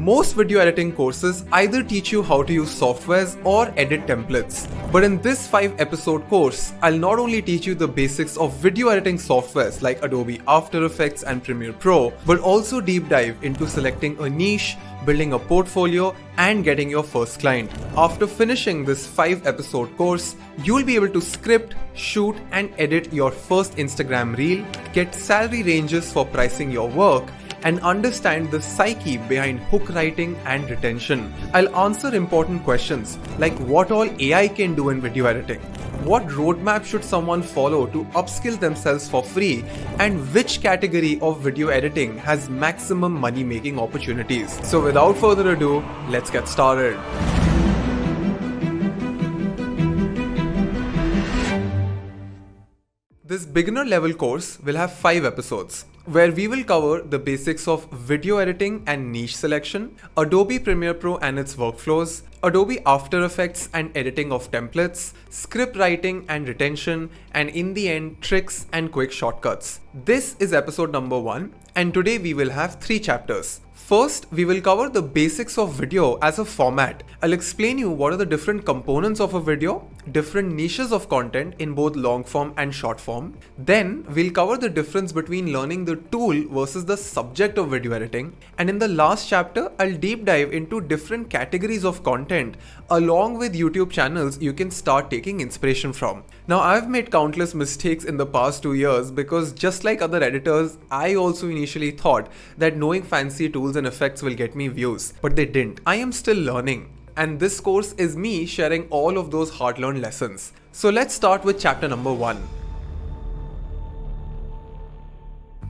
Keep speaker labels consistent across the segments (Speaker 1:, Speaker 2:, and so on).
Speaker 1: Most video editing courses either teach you how to use softwares or edit templates. But in this 5-episode course, I'll not only teach you the basics of video editing softwares like Adobe After Effects and Premiere Pro, but also deep dive into selecting a niche, building a portfolio, and getting your first client. After finishing this 5-episode course, you'll be able to script, shoot, and edit your first Instagram reel, get salary ranges for pricing your work, and understand the psyche behind hook writing and retention. I'll answer important questions like what all AI can do in video editing, what roadmap should someone follow to upskill themselves for free, and which category of video editing has maximum money making opportunities. So without further ado, let's get started. This beginner level course will have 5 episodes where we will cover the basics of video editing and niche selection, Adobe Premiere Pro and its workflows, Adobe After Effects and editing of templates, script writing and retention, and in the end, tricks and quick shortcuts. This is episode number 1, and today we will have 3 chapters. First, we will cover the basics of video as a format. I'll explain you what are the different components of a video, different niches of content in both long form and short form. Then, we'll cover the difference between learning the tool versus the subject of video editing. And in the last chapter, I'll deep dive into different categories of content along with YouTube channels you can start taking inspiration from. Now, I've made countless mistakes in the past 2 years because just like other editors, I also initially thought that knowing fancy tools and effects will get me views, but they didn't. I am still learning, and this course is me sharing all of those hard-learned lessons. So let's start with chapter number 1.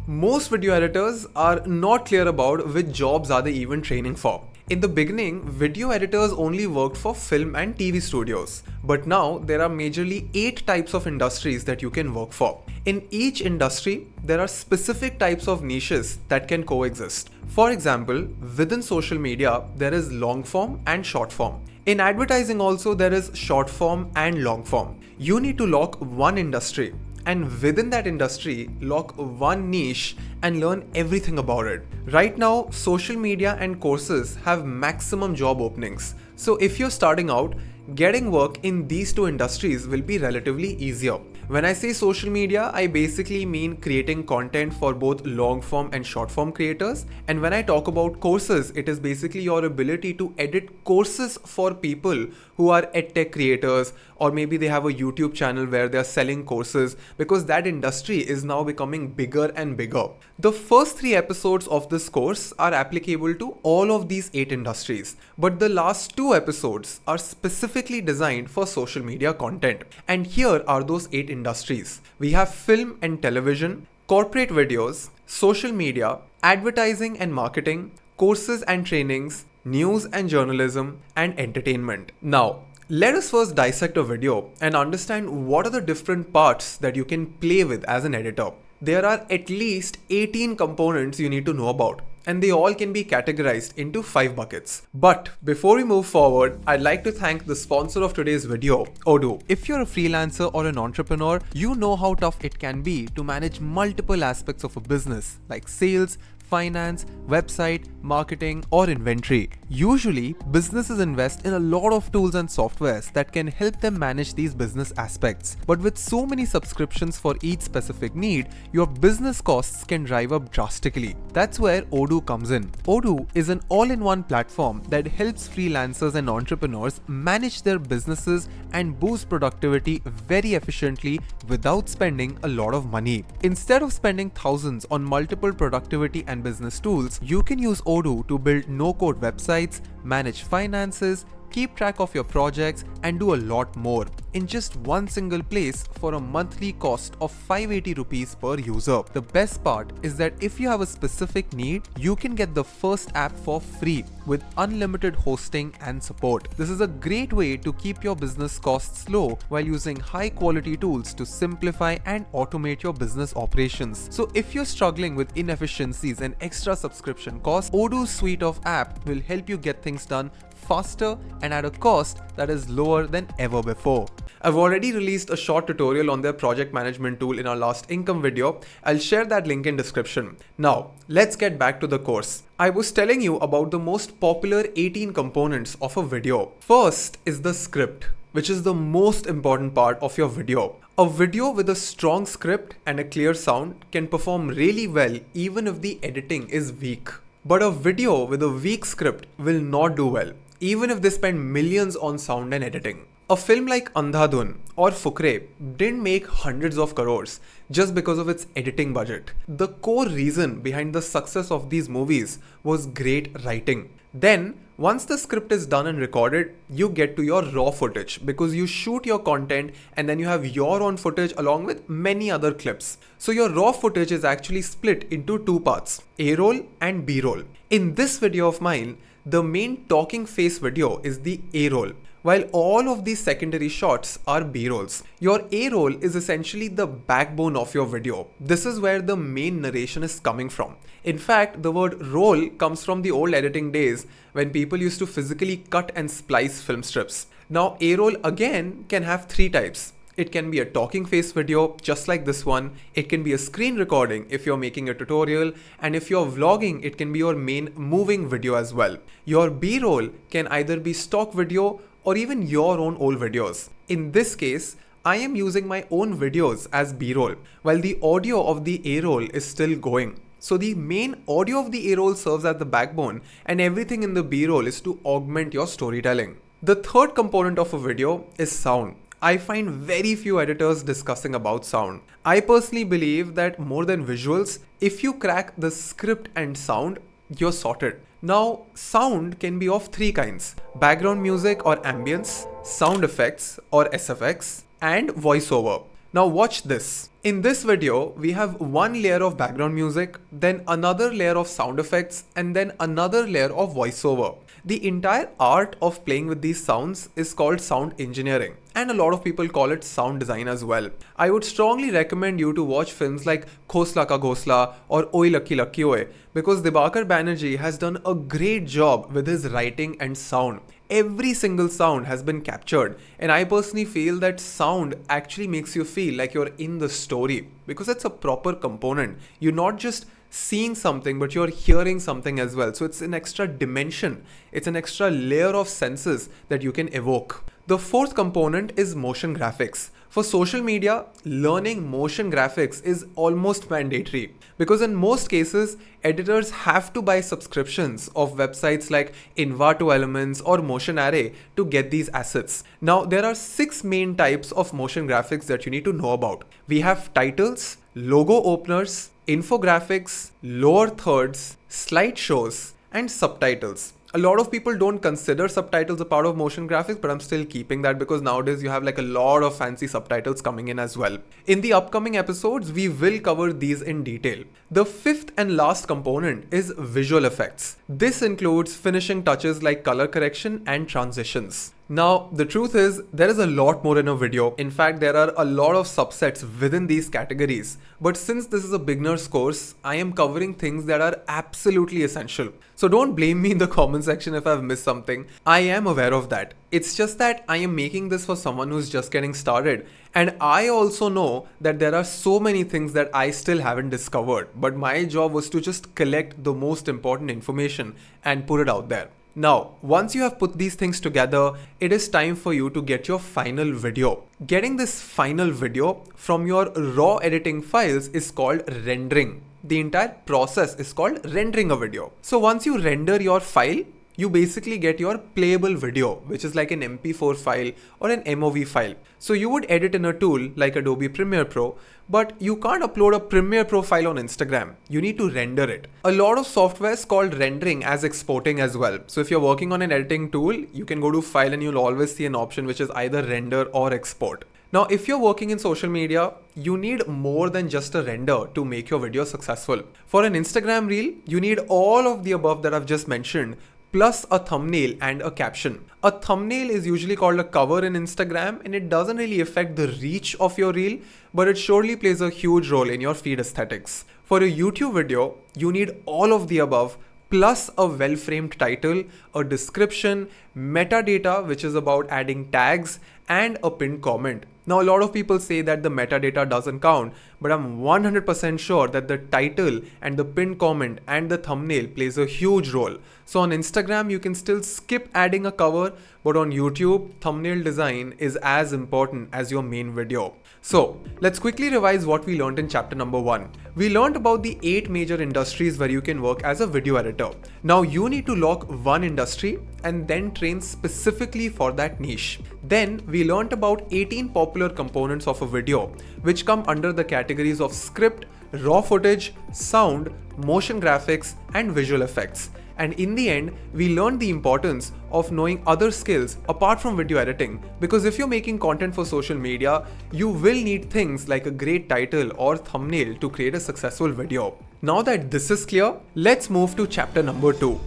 Speaker 1: Most video editors are not clear about which jobs are they even training for. In the beginning, video editors only worked for film and TV studios, but now there are majorly 8 types of industries that you can work for. In each industry, there are specific types of niches that can coexist. For example, within social media, there is long form and short form. In advertising also, there is short form and long form. You need to lock one industry, and within that industry, lock one niche and learn everything about it. Right now, social media and courses have maximum job openings. So if you're starting out, getting work in these 2 industries will be relatively easier. When I say social media, I basically mean creating content for both long form and short form creators. And when I talk about courses, it is basically your ability to edit courses for people who are edtech creators, or maybe they have a YouTube channel where they are selling courses, because that industry is now becoming bigger and bigger. The first 3 episodes of this course are applicable to all of these 8 industries, but the last 2 episodes are specifically designed for social media content. And here are those 8 industries. We have film and television, corporate videos, social media, advertising and marketing, courses and trainings, news and journalism, and entertainment. Now, let us first dissect a video and understand what are the different parts that you can play with as an editor. There are at least 18 components you need to know about, and they all can be categorized into 5 buckets. But before we move forward, I'd like to thank the sponsor of today's video, Odoo. If you're a freelancer or an entrepreneur, you know how tough it can be to manage multiple aspects of a business like sales, finance, website, marketing, or inventory. Usually, businesses invest in a lot of tools and softwares that can help them manage these business aspects. But with so many subscriptions for each specific need, your business costs can drive up drastically. That's where Odoo comes in. Odoo is an all-in-one platform that helps freelancers and entrepreneurs manage their businesses and boost productivity very efficiently without spending a lot of money. Instead of spending thousands on multiple productivity and business tools, you can use Odoo to build no-code websites, manage finances, keep track of your projects, and do a lot more in just one single place for a monthly cost of 580 rupees per user. The best part is that if you have a specific need, you can get the first app for free with unlimited hosting and support. This is a great way to keep your business costs low while using high quality tools to simplify and automate your business operations. So if you're struggling with inefficiencies and extra subscription costs, Odoo's suite of apps will help you get things done faster and at a cost that is lower than ever before. I've already released a short tutorial on their project management tool in our last income video. I'll share that link in description. Now, let's get back to the course. I was telling you about the most popular 18 components of a video. First is the script, which is the most important part of your video. A video with a strong script and a clear sound can perform really well even if the editing is weak. But a video with a weak script will not do well, even if they spend millions on sound and editing. A film like Andhadhun or Fukre didn't make hundreds of crores just because of its editing budget. The core reason behind the success of these movies was great writing. Then, once the script is done and recorded, you get to your raw footage because you shoot your content and then you have your own footage along with many other clips. So your raw footage is actually split into two parts, A-roll and B-roll. In this video of mine, the main talking face video is the A-roll, while all of these secondary shots are B-rolls. Your A-roll is essentially the backbone of your video. This is where the main narration is coming from. In fact, the word roll comes from the old editing days when people used to physically cut and splice film strips. Now, A-roll again can have three types. It can be a talking face video, just like this one. It can be a screen recording if you're making a tutorial. And if you're vlogging, it can be your main moving video as well. Your B-roll can either be stock video or even your own old videos. In this case, I am using my own videos as B-roll, while the audio of the A-roll is still going. So the main audio of the A-roll serves as the backbone, and everything in the B-roll is to augment your storytelling. The third component of a video is sound. I find very few editors discussing about sound. I personally believe that more than visuals, if you crack the script and sound, you're sorted. Now, sound can be of three kinds: background music or ambience, sound effects or SFX, and voiceover. Now watch this. In this video, we have one layer of background music, then another layer of sound effects, and then another layer of voiceover. The entire art of playing with these sounds is called sound engineering, and a lot of people call it sound design as well. I would strongly recommend you to watch films like Khosla Ka Ghosla or Oi Lucky Lucky Oi, because Dibakar Banerjee has done a great job with his writing and sound. Every single sound has been captured, and I personally feel that sound actually makes you feel like you're in the story because it's a proper component. You're not just seeing something, but you're hearing something as well. So it's an extra dimension. It's an extra layer of senses that you can evoke. The fourth component is motion graphics. For social media, learning motion graphics is almost mandatory because in most cases, editors have to buy subscriptions of websites like Envato Elements or Motion Array to get these assets. Now, there are 6 main types of motion graphics that you need to know about. We have titles, logo openers, infographics, lower thirds, slideshows, and subtitles. A lot of people don't consider subtitles a part of motion graphics, but I'm still keeping that because nowadays you have like a lot of fancy subtitles coming in as well. In the upcoming episodes, we will cover these in detail. The fifth and last component is visual effects. This includes finishing touches like color correction and transitions. Now, the truth is, there is a lot more in a video. In fact, there are a lot of subsets within these categories. But since this is a beginner's course, I am covering things that are absolutely essential. So don't blame me in the comment section if I've missed something. I am aware of that. It's just that I am making this for someone who's just getting started. And I also know that there are so many things that I still haven't discovered. But my job was to just collect the most important information and put it out there. Now, once you have put these things together, it is time for you to get your final video. Getting this final video from your raw editing files is called rendering. The entire process is called rendering a video. So once you render your file, you basically get your playable video, which is like an MP4 file or an MOV file. So you would edit in a tool like Adobe Premiere Pro, but you can't upload a Premiere Pro file on Instagram. You need to render it. A lot of softwares called rendering as exporting as well. So if you're working on an editing tool, you can go to file and you'll always see an option which is either render or export. Now, if you're working in social media, you need more than just a render to make your video successful. For an Instagram reel, you need all of the above that I've just mentioned, plus a thumbnail and a caption. A thumbnail is usually called a cover in Instagram, and it doesn't really affect the reach of your reel, but it surely plays a huge role in your feed aesthetics. For a YouTube video, you need all of the above, plus a well-framed title, a description, metadata, which is about adding tags, and a pinned comment. Now, a lot of people say that the metadata doesn't count, but I'm 100% sure that the title and the pinned comment and the thumbnail plays a huge role. So on Instagram, you can still skip adding a cover, but on YouTube, thumbnail design is as important as your main video. So let's quickly revise what we learned in chapter number 1. We learned about the 8 major industries where you can work as a video editor. Now you need to lock one industry and then train specifically for that niche. Then we learned about 18 popular components of a video, which come under the categories of script, raw footage, sound, motion graphics, and visual effects. And in the end, we learned the importance of knowing other skills apart from video editing, because if you're making content for social media, you will need things like a great title or thumbnail to create a successful video. Now that this is clear, let's move to chapter number 2.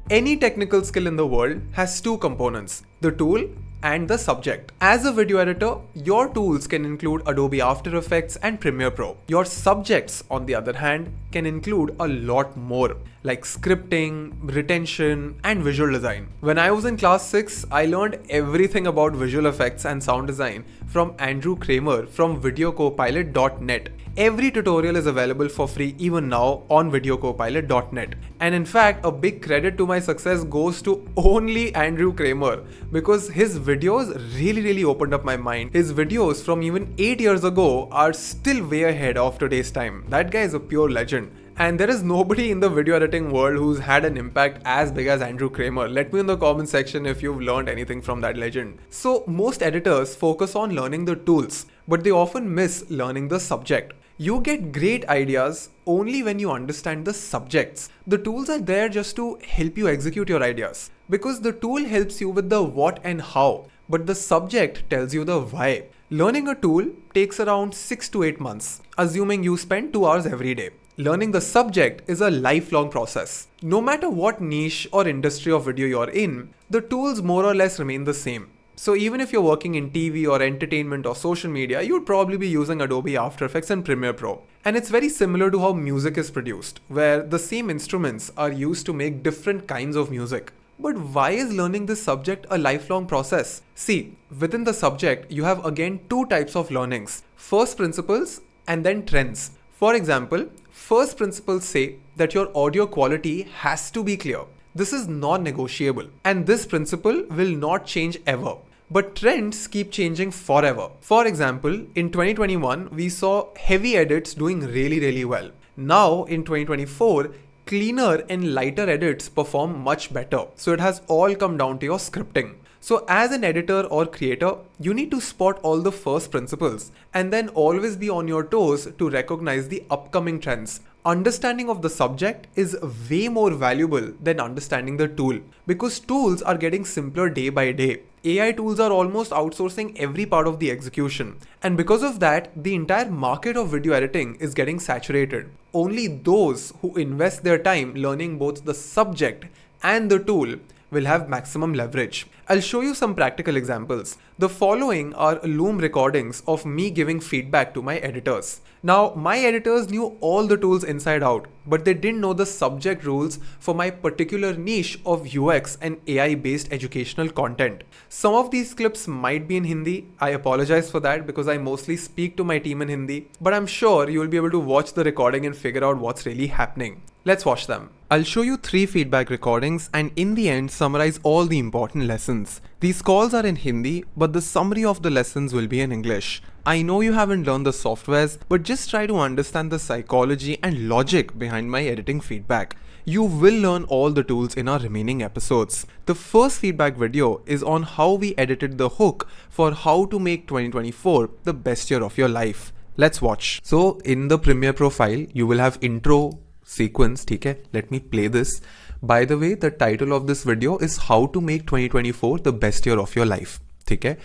Speaker 1: Any technical skill in the world has two components, the tool and the subject. As a video editor, your tools can include Adobe After Effects and Premiere Pro. Your subjects, on the other hand, can include a lot more, like scripting, retention, and visual design. When I was in class 6, I learned everything about visual effects and sound design from Andrew Kramer from videocopilot.net. Every tutorial is available for free even now on videocopilot.net. And in fact, a big credit to my success goes to only Andrew Kramer, because his videos really opened up my mind. His videos from even 8 years ago are still way ahead of today's time. That guy is a pure legend. And there is nobody in the video editing world who's had an impact as big as Andrew Kramer. Let me know in the comment section if you've learned anything from that legend. So most editors focus on learning the tools, but they often miss learning the subject. You get great ideas only when you understand the subjects. The tools are there just to help you execute your ideas, because the tool helps you with the what and how, but the subject tells you the why. Learning a tool takes around 6 to 8 months, assuming you spend 2 hours every day. Learning the subject is a lifelong process. No matter what niche or industry of video you're in, the tools more or less remain the same. So even if you're working in TV or entertainment or social media, you'd probably be using Adobe After Effects and Premiere Pro. And it's very similar to how music is produced, where the same instruments are used to make different kinds of music. But why is learning this subject a lifelong process? See, within the subject, you have again two types of learnings. First principles and then trends. For example, first principles say that your audio quality has to be clear. This is non-negotiable, and this principle will not change ever. But trends keep changing forever. For example, in 2021, we saw heavy edits doing really well. Now in 2024, cleaner and lighter edits perform much better. So it has all come down to your scripting. So as an editor or creator, you need to spot all the first principles and then always be on your toes to recognize the upcoming trends. Understanding of the subject is way more valuable than understanding the tool, because tools are getting simpler day by day. AI tools are almost outsourcing every part of the execution, and because of that, the entire market of video editing is getting saturated. Only those who invest their time learning both the subject and the tool will have maximum leverage. I'll show you some practical examples. The following are Loom recordings of me giving feedback to my editors. Now, my editors knew all the tools inside out, but they didn't know the subject rules for my particular niche of UX and AI based educational content. Some of these clips might be in Hindi. I apologize for that because I mostly speak to my team in Hindi, but I'm sure you'll be able to watch the recording and figure out what's really happening. Let's watch them. I'll show you 3 feedback recordings and in the end summarize all the important lessons. These calls are in Hindi, but the summary of the lessons will be in English. I know you haven't learned the softwares, but just try to understand the psychology and logic behind my editing feedback. You will learn all the tools in our remaining episodes. The first feedback video is on how we edited the hook for how to make 2024 the best year of your life. Let's watch. So in the Premiere Pro file, you will have intro sequence, okay? Let me play this. By the way, the title of this video is how to make 2024 the best year of your life, okay?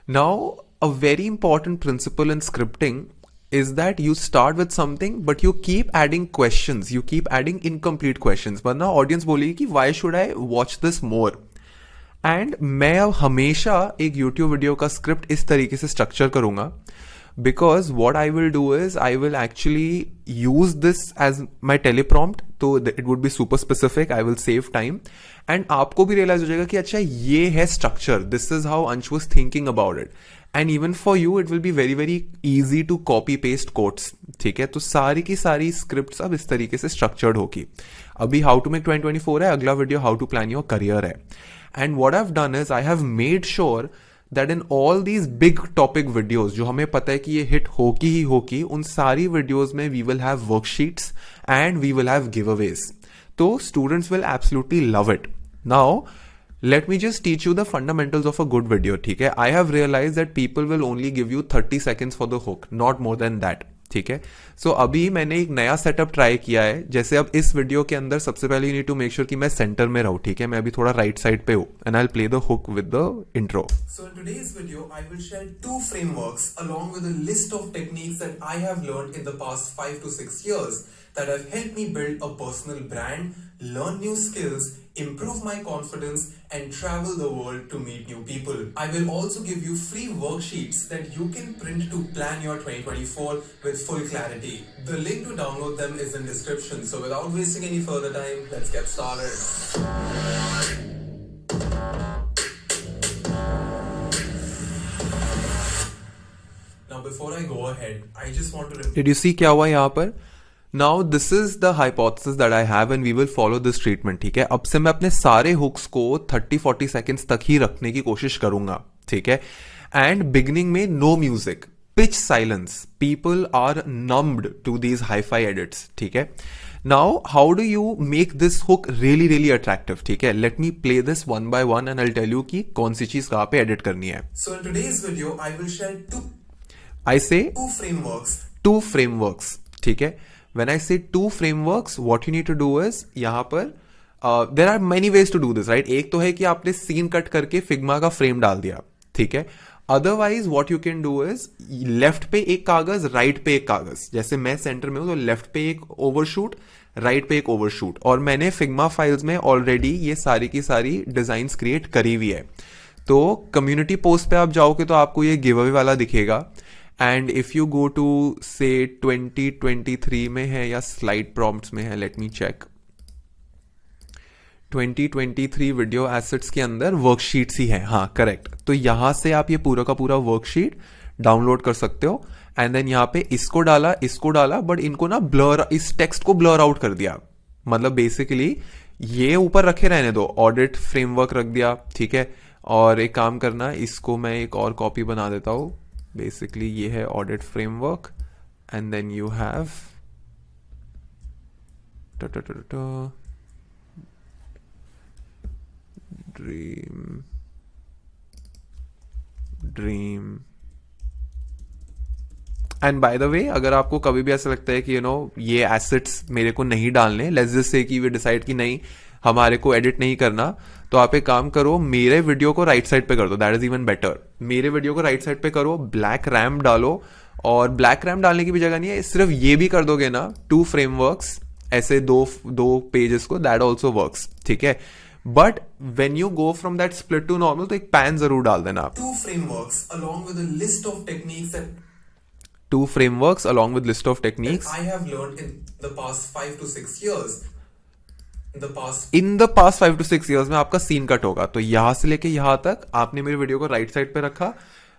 Speaker 1: Now, a very important principle in scripting is that you start with something, but you keep adding questions, you keep adding incomplete questions. But now audience बोलेगी कि why should I watch this more? And मैं अब हमेशा एक YouTube video का script इस तरीके से स्ट्रक्चर करूंगा because what I will do is I will actually use this as my teleprompt, तो it would be super specific, I will save time, and आपको भी realize हो जाएगा कि अच्छा ये है structure, this is how Ansh was thinking about it, and even for you it will be very very easy to copy paste quotes. ठीक है, तो सारी की सारी scripts अब इस तरीके से structured होगी. अभी how to make 2024 है, अगला video how to plan your career है. And what I've done is I have made sure that in all these big topic videos जो हमें पता है कि ये hit होगी, उन सारी videos में we will have worksheets and we will have giveaways. तो students will absolutely love it. Now, let me just teach you the fundamentals of a good video, ठीक है? I have realized that people will only give you 30 seconds for the hook, not more than that. ठीक है, सो अभी मैंने एक नया setup try किया है. जैसे अब इस वीडियो के अंदर सबसे पहले you need to make sure कि मैं सेंटर में रहूं. ठीक है, मैं अभी थोड़ा राइट साइड पे हूं and I will play the hook with the intro. So in today's video I will share 2 frameworks along with a list of techniques that I have learned in the past 5 to 6 years that have helped me build a personal brand, learn new skills, improve my confidence, and travel the world to meet new people. I will also give you free worksheets that you can print to plan your 2024 with full clarity. The link to download them is in description. So without wasting any further time, let's get started. Now before I go ahead, I just want to... Did you see क्या हुआ यहाँ पर? Now this is the hypothesis that I have and we will follow this treatment. ठीक है, अब से मैं अपने सारे hooks को 30-40 seconds तक ही रखने की कोशिश करूंगा. ठीक है, and beginning में no music, pitch silence, people are numbed to these hi-fi edits. ठीक है, now how do you make this hook really really attractive? ठीक है, let me play this one by one and I'll tell you कि कौन सी चीज कहाँ पे edit करनी है. So in today's video I will share two frameworks. ठीक है, when I say 2 frameworks, what you need to do is यहाँ पर there are many ways to do this, right? एक तो है कि आपने सीन कट करके फिग्मा का फ्रेम डाल दिया. ठीक है, otherwise what you can do is left पे एक कागज, राइट पे एक कागज. जैसे मैं सेंटर में हूं तो लेफ्ट पे एक ओवरशूट, राइट पे एक ओवरशूट, और मैंने फिग्मा फाइल्स में ऑलरेडी ये सारी की सारी डिजाइन्स क्रिएट करी हुई है. तो कम्युनिटी पोस्ट पे आप जाओगे तो आपको ये गिव अवे वाला दिखेगा. And if you go to say 2023 में है या स्लाइड प्रॉम्प्ट्स में है, let me check. 2023 video assets के अंदर वर्कशीट्स ही है. हाँ करेक्ट, तो यहां से आप ये पूरा का पूरा वर्कशीट डाउनलोड कर सकते हो. एंड देन यहाँ पे इसको डाला, बट इनको ना ब्लर, इस टेक्स्ट को ब्लर आउट कर दिया. मतलब बेसिकली ये ऊपर रखे रहने दो, ऑडिट फ्रेमवर्क रख दिया. ठीक है, और एक काम करना, इसको मैं एक और कॉपी बना देता हूं. बेसिकली ये है audit framework and then you have dream. And by the way, अगर आपको कभी भी ऐसा लगता है कि ये एसेट्स मेरे को नहीं डालने, लेट्स जस्ट से कि वी डिसाइड कि नहीं हमारे को एडिट नहीं करना, तो आप एक काम करो, मेरे वीडियो को राइट साइड पे कर दो. That is even better. मेरे वीडियो को राइट साइड पे करो, ब्लैक रैम डालो, और ब्लैक रैम डालने की भी जगह नहीं है, सिर्फ ये भी कर दोगे ना, 2 frameworks, ऐसे दो पेजेस को, दैट ऑल्सो वर्क्स. ठीक है, but when you go from that split to normal तो एक पैन जरूर डाल देना. 2 frameworks along with a list of techniques I have learned in the past 5 to 6 years. In the past 5 to 6 years में आपका scene cut होगा. तो यहां से लेके यहां तक आपने मेरे वीडियो को राइट साइड पे रखा,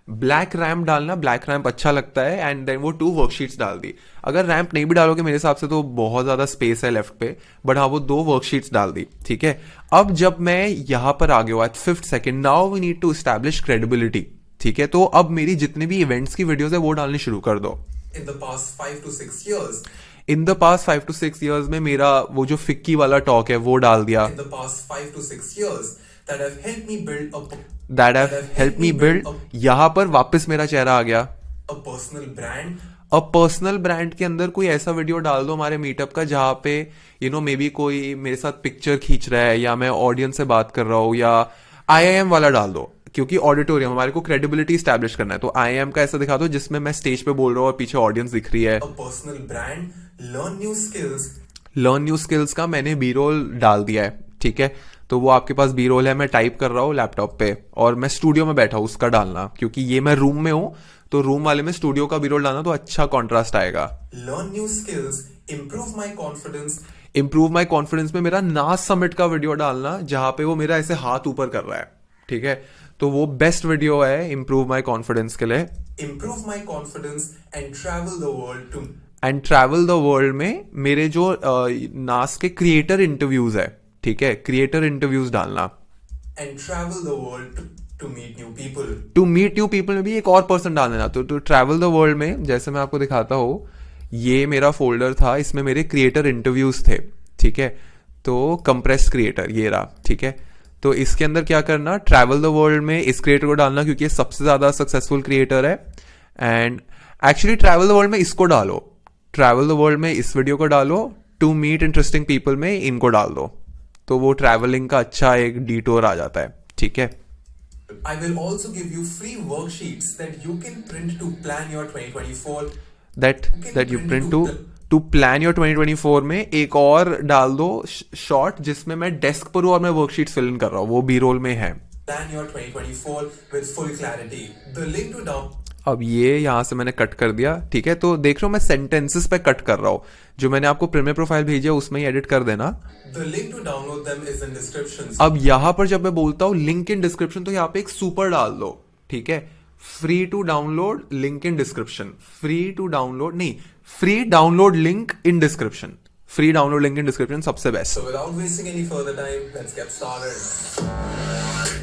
Speaker 1: ब्लैक रैम्प डालना, ब्लैक रैम्प अच्छा लगता है, एंड देन वो 2 वर्कशीट्स डाल दी. अगर रैम्प नहीं भी डालोगे मेरे हिसाब से तो बहुत ज्यादा स्पेस है लेफ्ट पे, बट हाँ वो 2 वर्कशीट्स डाल दी. ठीक है, अब जब मैं यहां पर आ गया 5th second, now we need to establish credibility. ठीक है, तो अब मेरी जितने भी इवेंट्स की वीडियोस है वो डालनी शुरू कर दो. In the past 5 to 6 years में मेरा वो जो फिक्की वाला टॉक है वो डाल दिया. That have helped me build. यहां पर वापस मेरा चेहरा आ गया. अब पर्सनल ब्रांड के अंदर कोई ऐसा वीडियो डाल दो हमारे मीटअप का जहां पे मे बी कोई मेरे साथ पिक्चर खींच रहा है, या मैं ऑडियंस से बात कर रहा हूं, या IIM वाला डाल दो, क्योंकि ऑडिटोरियम हमारे को क्रेडिबिलिटी स्टैब्लिश करना है. तो IIM का ऐसा दिखा दो जिसमें मैं स्टेज पे बोल रहा हूँ और पीछे ऑडियंस दिख रही है. Personal brand, learn new skills का मैंने बी रोल डाल दिया है. ठीक है, तो वो आपके पास बी रोल है, मैं टाइप कर रहा हूँ लैपटॉप पे और मैं स्टूडियो में बैठा हूँ, उसका डालना, क्योंकि ये मैं रूम में हूँ तो रूम वाले में स्टूडियो का बी रोल डालना तो अच्छा कॉन्ट्रास्ट आएगा।
Speaker 2: Learn new skills, improve my confidence.
Speaker 1: Improve my confidence में मेरा नास समिट का वीडियो डालना जहां पे वो मेरा ऐसे हाथ ऊपर कर रहा है, ठीक है, तो वो बेस्ट वीडियो है इम्प्रूव माई कॉन्फिडेंस के लिए।
Speaker 2: Improve my confidence and travel the world to
Speaker 1: and travel the world में मेरे जो नास के क्रिएटर इंटरव्यूज है, ठीक है, क्रिएटर इंटरव्यूज डालना।
Speaker 2: and travel the world to meet new people.
Speaker 1: To meet new people में भी एक और पर्सन डाल देना। तो ट्रैवल द वर्ल्ड में जैसे मैं आपको दिखाता हूँ, ये मेरा फोल्डर था, इसमें मेरे क्रिएटर इंटरव्यूज थे, ठीक है, तो कंप्रेस्ड क्रिएटर ये रहा, ठीक है। तो इसके अंदर क्या करना, ट्रैवल द वर्ल्ड में इस क्रिएटर को डालना क्योंकि ये सबसे ज्यादा सक्सेसफुल क्रिएटर है। And actually travel the world में इसको डालो, ट्रैवल द वर्ल्ड में इस वीडियो को डालो, टू मीट इंटरेस्टिंग पीपल में इनको डाल दो, तो वो ट्रैवलिंग का अच्छा एक डिटोर आ जाता है, ठीक है।
Speaker 2: I will also give you free worksheets that you can print to plan your 2024.
Speaker 1: that you print to plan your 2024 में एक और डाल दो शॉर्ट जिसमें मैं डेस्क पर हूँ और मैं वर्कशीट फिल इन कर रहा हूँ, वो बी रोल में है।
Speaker 2: Plan your 2024 with full clarity. The link to down.
Speaker 1: अब ये यहां से मैंने कट कर दिया, ठीक है, तो देख रहे हो मैं सेंटेंसेस पे कट कर रहा हूँ, जो मैंने आपको प्रीमियर प्रोफाइल भेजी है उसमें ही एडिट कर देना।
Speaker 2: The link to download them is in description.
Speaker 1: अब यहां पर जब मैं बोलता हूँ लिंक इन डिस्क्रिप्शन, तो यहाँ पे एक सुपर डाल दो, ठीक है, free to download link in description, free to download नहीं, free download link in description, free download link in description सबसे best.
Speaker 2: So without wasting any further time, let's get started.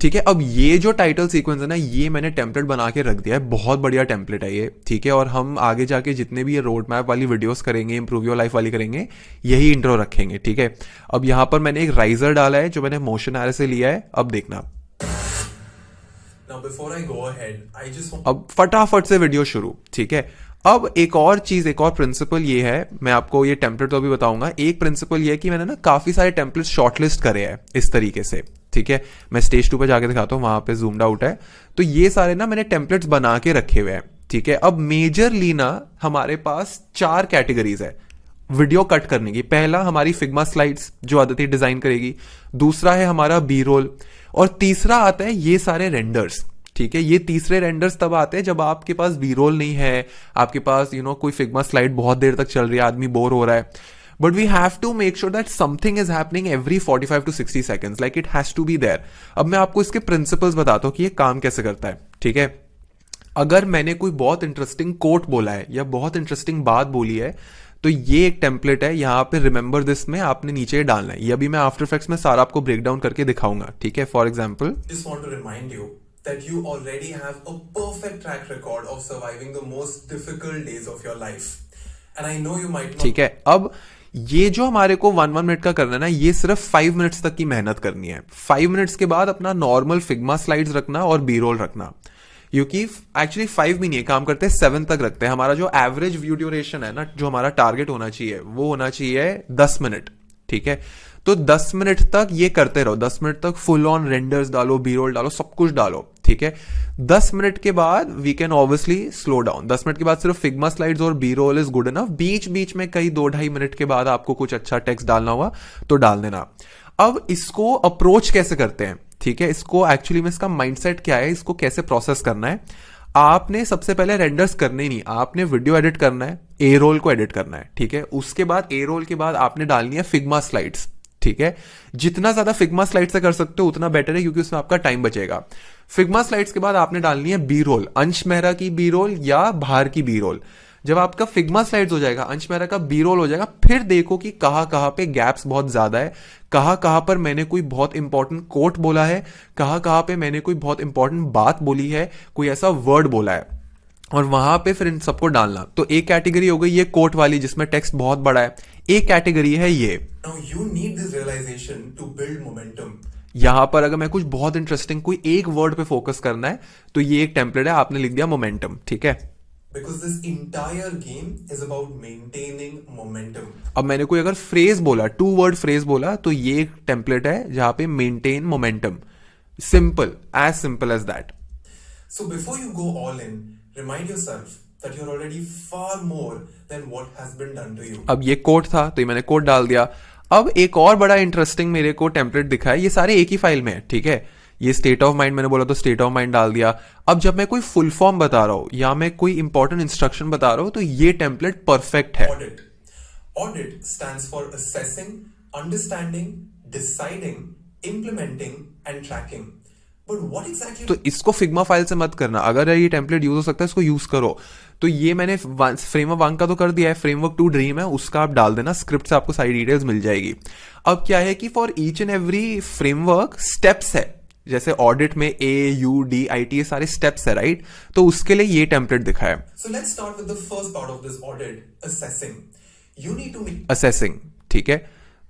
Speaker 1: ठीक है, अब ये जो टाइटल सीक्वेंस है ना, ये मैंने टेम्पलेट बना के रख दिया है, बहुत बढ़िया टेम्पलेट है ये, ठीक है, और हम आगे जाके जितने भी ये रोड मैप वाली वीडियोस करेंगे, इंप्रूव योर लाइफ वाली करेंगे, यही इंट्रो रखेंगे, ठीक है। अब यहाँ पर मैंने एक राइजर डाला है जो मैंने मोशन एरो से लिया है, अब देखना।
Speaker 2: Now before I go ahead, I just want.
Speaker 1: अब फटाफट से वीडियो शुरू, ठीक है। अब एक और चीज, एक और प्रिंसिपल ये है, मैं आपको ये टेम्पलेट तो अभी बताऊंगा। एक प्रिंसिपल ये है कि मैंने ना काफी सारे टेम्पलेट शॉर्टलिस्ट करे हैं इस तरीके से, ठीक है, मैं स्टेज 2 पे जाके दिखाता हूँ, वहां पे जूम्ड आउट है, तो ये सारे ना मैंने टेम्पलेट्स बना के रखे हुए हैं, ठीक है। अब मेजरली ना हमारे पास 4 कैटेगरीज है वीडियो कट करने की। पहला हमारी फिग्मा स्लाइड्स जो अदिति डिजाइन करेगी, दूसरा है हमारा बी रोल, और तीसरा आता है ये सारे रेंडर्स, ठीक है। ये तीसरे रेंडर्स तब आते हैं जब आपके पास बी रोल नहीं है, आपके पास कोई फिग्मा स्लाइड बहुत देर तक चल रही है, आदमी बोर हो रहा है, but we have to make sure that something is happening every 45 to 60 seconds, like it has to be there. अब मैं आपको इसके प्रिंसिपल्स बताता हूं कि ये काम कैसे करता है, ठीक है। अगर मैंने कोई बहुत इंटरेस्टिंग कोट बोला है या बहुत इंटरेस्टिंग बात बोली है, तो ये एक टेम्पलेट है, यहाँ पे रिमेंबर दिस में आपने नीचे डालना है। ये अभी मैं आफ्टर इफेक्ट्स में सारा आपको ब्रेक डाउन करके दिखाऊंगा, ठीक है। For example,
Speaker 2: Just want to remind you that you already have a perfect track record of surviving the most difficult days of your life. And I know you might not.
Speaker 1: ठीक है। अब ये जो हमारे को 1 मिनट का करना है ना, ये सिर्फ 5 मिनट्स तक की मेहनत करनी है। 5 मिनट्स के बाद अपना नॉर्मल फिग्मा स्लाइड्स रखना और बी रोल रखना, क्योंकि एक्चुअली 5 भी नहीं काम करते, 7 तक रखते हैं। हमारा जो एवरेज व्यू ड्यूरेशन है ना, जो हमारा टारगेट होना चाहिए, वो होना चाहिए 10 मिनट, ठीक है। तो 10 मिनट तक ये करते रहो, 10 मिनट तक फुल ऑन रेंडर्स डालो, बी रोल डालो, सब कुछ डालो, ठीक है। 10 मिनट के बाद we can obviously slow down. 10 minute के बाद सिर्फ फिग्मा स्लाइड्स और B roll is good enough. बीच बीच में कई 2-2.5 मिनट के बाद आपको कुछ अच्छा टेक्स्ट डालना हुआ तो डाल देना। अब इसको अप्रोच कैसे करते हैं, ठीक है, इसको एक्चुअली में इसका माइंडसेट क्या है, इसको कैसे प्रोसेस करना है। आपने सबसे पहले रेंडर्स करने नहीं, आपने वीडियो एडिट करना है, ए रोल को एडिट करना है, ठीक है। उसके बाद ए रोल के बाद आपने डालनी है फिग्मा स्लाइड्स, ठीक है। जितना ज्यादा फिग्मा स्लाइड से कर सकते हो उतना बेटर है, क्योंकि उसमें आपका टाइम बचेगा। फिग्मा स्लाइड्स के बाद आपने डालनी है बी रोल, अंश मेहरा की बी रोल या बाहर की बी रोल। जब आपका फिग्मा स्लाइड्स हो जाएगा, अंश मेहरा का बी रोल हो जाएगा, फिर देखो कि कहां कहां पे गैप्स बहुत ज्यादा है, कहां कहां पर मैंने कोई बहुत इंपॉर्टेंट कोट बोला है, कहां कहां पे मैंने कोई बहुत इंपॉर्टेंट बात बोली है, कोई ऐसा वर्ड बोला है, और वहां पे फिर इन सबको डालना। तो एक कैटेगरी हो गई ये कोट वाली जिसमें टेक्स्ट बहुत बड़ा है, एक कैटेगरी है ये।
Speaker 2: Now you need this realization to build momentum.
Speaker 1: यहां पर अगर मैं कुछ बहुत इंटरेस्टिंग कोई एक वर्ड पे फोकस करना है, तो ये एक टेम्पलेट है, आपने लिख दिया मोमेंटम, ठीक है।
Speaker 2: Because this entire game is about maintaining momentum.
Speaker 1: अब मैंने कोई अगर फ्रेज बोला, 2 वर्ड फ्रेज बोला, तो ये एक टेम्पलेट है जहां पे maintain momentum. Simple as that.
Speaker 2: So before you go all in, remind yourself that you're already far more than what has been done to you.
Speaker 1: अब ये कोड था तो ये मैंने कोड डाल दिया। अब एक और बड़ा इंटरेस्टिंग मेरे को टेम्पलेट दिखा है, ये सारे एक ही फाइल में है, ठीक है। ये स्टेट ऑफ माइंड मैंने बोला तो स्टेट ऑफ माइंड डाल दिया। अब जब मैं कोई फुल फॉर्म बता रहा हूं या मैं कोई इंपॉर्टेंट इंस्ट्रक्शन बता रहा हूं तो ये टेम्पलेट परफेक्ट है।
Speaker 2: Audit. Audit stands for assessing, understanding, deciding, implementing, and tracking. But what exactly?
Speaker 1: तो इसको फिग्मा फाइल से मत करना, अगर ये टेम्पलेट यूज हो सकता है इसको यूज करो। तो ये मैंने फ्रेमवर्क 1 का तो कर दिया है, फ्रेमवर्क 2 ड्रीम है, उसका आप डाल देना, स्क्रिप्ट से आपको सारी डिटेल्स मिल जाएगी। अब क्या है कि for each and every framework steps है, जैसे ऑडिट में AUDIT ये सारे स्टेप्स है, राइट? तो उसके लिए ये टेम्पलेट दिखा है।
Speaker 2: So let's start with the first part of this audit, assessing. You need to make
Speaker 1: assessing, ठीक है।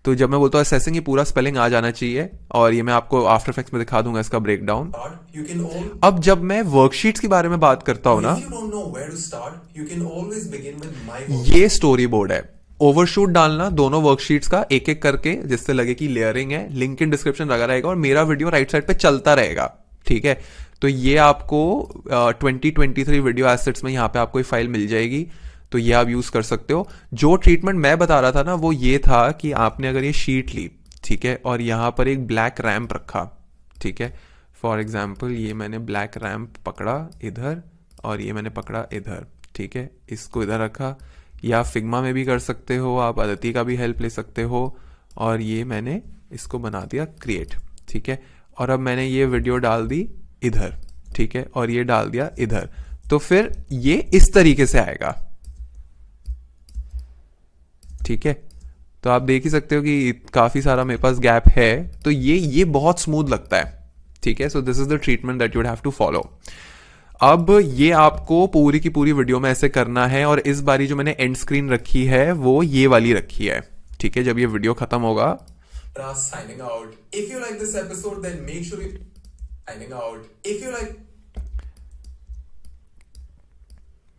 Speaker 1: तो जब मैं बोलता हूँ असेसिंग, ये पूरा स्पेलिंग आ जाना चाहिए, और ये मैं आपको आफ्टर इफेक्ट्स में दिखा दूंगा इसका ब्रेकडाउन।
Speaker 2: You can all.
Speaker 1: अब जब मैं वर्कशीट्स के बारे में बात करता हूँ ना,
Speaker 2: If you don't know where to start, you can always begin with my work.
Speaker 1: ये स्टोरी बोर्ड है। ओवरशूट डालना दोनों वर्कशीट्स का एक एक करके, जिससे लगे कि लेयरिंग है। लिंक इन डिस्क्रिप्शन लगा रहेगा और मेरा वीडियो राइट साइड पे चलता रहेगा, ठीक है। तो ये आपको 2023 वीडियो एसेट्स में यहाँ पे आपको ये फाइल मिल जाएगी, तो ये आप यूज कर सकते हो। जो ट्रीटमेंट मैं बता रहा था ना वो ये था कि आपने अगर ये शीट ली, ठीक है, और यहाँ पर एक ब्लैक रैम्प रखा, ठीक है। फॉर एग्जाम्पल ये मैंने ब्लैक रैम्प पकड़ा इधर और ये मैंने पकड़ा इधर, ठीक है, इसको इधर रखा। या फिग्मा में भी कर सकते हो आप, अदिति का भी हेल्प ले सकते हो। और ये मैंने इसको बना दिया क्रिएट, ठीक है। और अब मैंने ये वीडियो डाल दी इधर, ठीक है, और ये डाल दिया इधर। तो फिर ये इस तरीके से आएगा, ठीक है। तो आप देख ही सकते हो कि काफी सारा मेरे पास गैप है, तो ये बहुत स्मूथ लगता है, ठीक है। So this is the treatment that you would have to follow. अब ये आपको पूरी की पूरी वीडियो में ऐसे करना है, और इस बारी जो मैंने एंड स्क्रीन रखी है वो ये वाली रखी है, ठीक है। जब ये वीडियो खत्म होगा,
Speaker 2: Signing out. If you like this episode, then make sure you signing out. If you like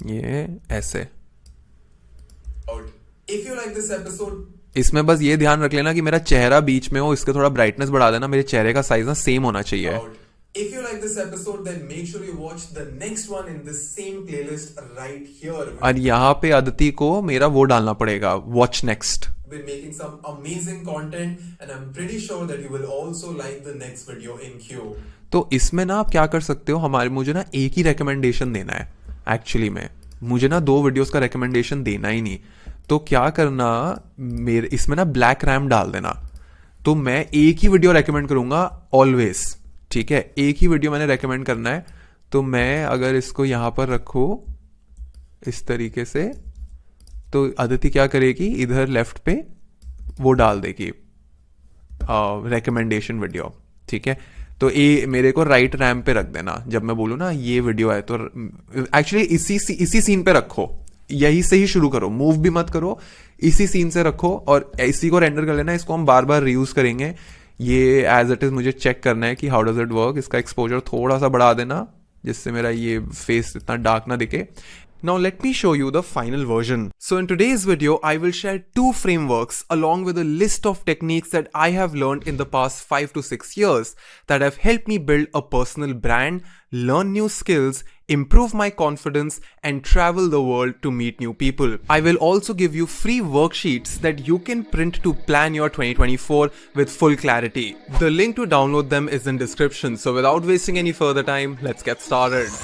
Speaker 1: ये ऐसे
Speaker 2: out. If you like this episode,
Speaker 1: इसमें बस ये ध्यान रख लेना कि मेरा चेहरा बीच में हो, इसका थोड़ा ब्राइटनेस बढ़ा देना, मेरे चेहरे का साइज ना सेम होना चाहिए।
Speaker 2: out. If you like this episode, then make sure you watch the next one in this same playlist right here.
Speaker 1: और यहाँ पे अदिति को मेरा वो डालना पड़ेगा, watch next.
Speaker 2: We're making some amazing content, and I'm pretty sure that you will also like the next video in queue.
Speaker 1: तो इसमें ना आप क्या कर सकते हो, मुझे ना एक ही रिकमेंडेशन देना है। एक्चुअली में मुझे ना 2 वीडियोस का रिकमेंडेशन देना ही नहीं। तो क्या करना, मेरे इसमें ना ब्लैक रैम डाल देना। तो मैं एक ही वीडियो रेकमेंड करूंगा ऑलवेज, ठीक है। एक ही वीडियो मैंने रेकमेंड करना है। तो मैं अगर इसको यहां पर रखूं इस तरीके से, तो अदिति क्या करेगी, इधर लेफ्ट पे वो डाल देगी रिकमेंडेशन वीडियो, ठीक है। तो ये मेरे को राइट रैम पे रख देना जब मैं बोलूँ ना ये वीडियो है। तो एक्चुअली इसी सीन पे रखो, यही से ही शुरू करो, मूव भी मत करो, इसी सीन से रखो और इसी को रेंडर कर लेना। इसको हम बार बार रीयूज करेंगे। ये एज इट इज मुझे चेक करना है कि हाउ डज इट वर्क। इसका एक्सपोजर थोड़ा सा बढ़ा देना जिससे मेरा ये फेस इतना डार्क ना दिखे। Now let me show you the final version. So in today's video, I will share 2 frameworks along with a list of techniques that I have learned in the past 5 to 6 years that have helped me build a personal brand, learn new skills, improve my confidence, and travel the world to meet new people. I will also give you free worksheets that you can print to plan your 2024 with full clarity. The link to download them is in description. So without wasting any further time, let's get started.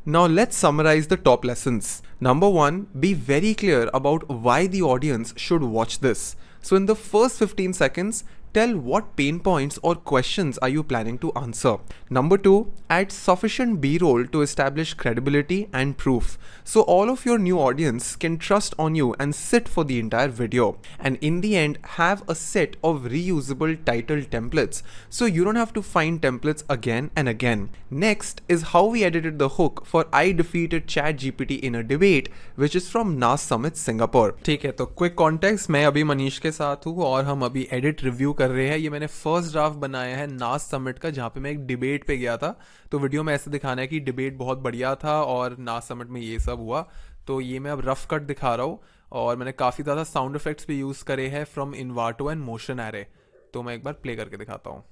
Speaker 1: Now let's summarize the top lessons. Number 1, be very clear about why the audience should watch this. So in the first 15 seconds, tell what pain points or questions are you planning to answer. Number 2, add sufficient B-roll to establish credibility and proof. So all of your new audience can trust on you and sit for the entire video. And in the end, have a set of reusable title templates. So you don't have to find templates again and again. Next is how we edited the hook for I defeated ChatGPT in a debate, which is from NAS Summit Singapore. ठीक है, तो quick context, मैं अभी मनीष के साथ हूँ और हम अभी edit review कर रहे हैं। ये मैंने फर्स्ट ड्राफ्ट बनाया है नास समिट का, जहाँ पे मैं एक डिबेट पे गया था। तो वीडियो में ऐसे दिखाना है कि डिबेट बहुत बढ़िया था और नास समिट में ये सब हुआ। तो ये मैं अब रफ कट दिखा रहा हूँ और मैंने काफ़ी ज़्यादा साउंड इफेक्ट्स भी यूज़ करे हैं फ्रॉम इन्वाटो एंड मोशन एरे। तो मैं एक बार प्ले करके दिखाता हूँ।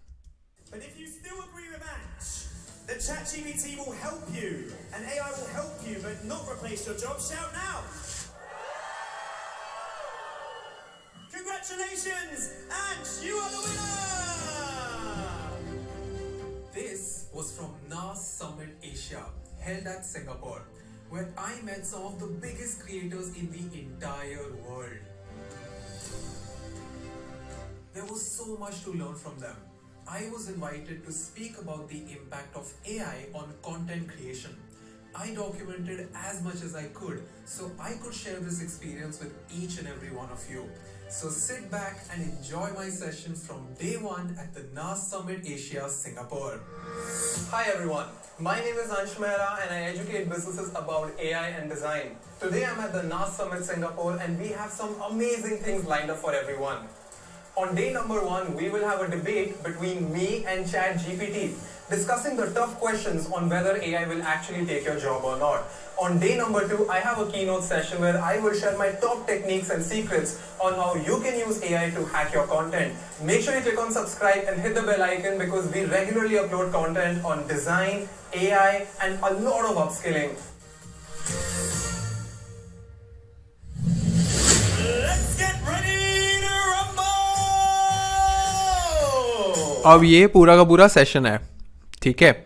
Speaker 3: ChatGPT will help you and AI will help you but not replace your job. Shout now. Congratulations, and you are the winner!
Speaker 2: This was from NAS Summit Asia, held at Singapore, where I met some of the biggest creators in the entire world. There was so much to learn from them. I was invited to speak about the impact of AI on content creation. I documented as much as I could so I could share this experience with each and every one of you. So sit back and enjoy my session from day one at the NAS Summit Asia, Singapore. Hi everyone, my name is Ansh Mehra and I educate businesses about AI and design. Today I'm at the NAS Summit Singapore and we have some amazing things lined up for everyone. On day number 1, we will have a debate between me and ChatGPT, discussing the tough questions on whether AI will actually take your job or not. On day number 2, I have a keynote session where I will share my top techniques and secrets on how you can use AI to hack your content. Make sure you click on subscribe and hit the bell icon because we regularly upload content on design, AI and a lot of upskilling.
Speaker 3: Let's get ready to rumble!
Speaker 1: अब ये पूरा का पूरा session है, ठीक है,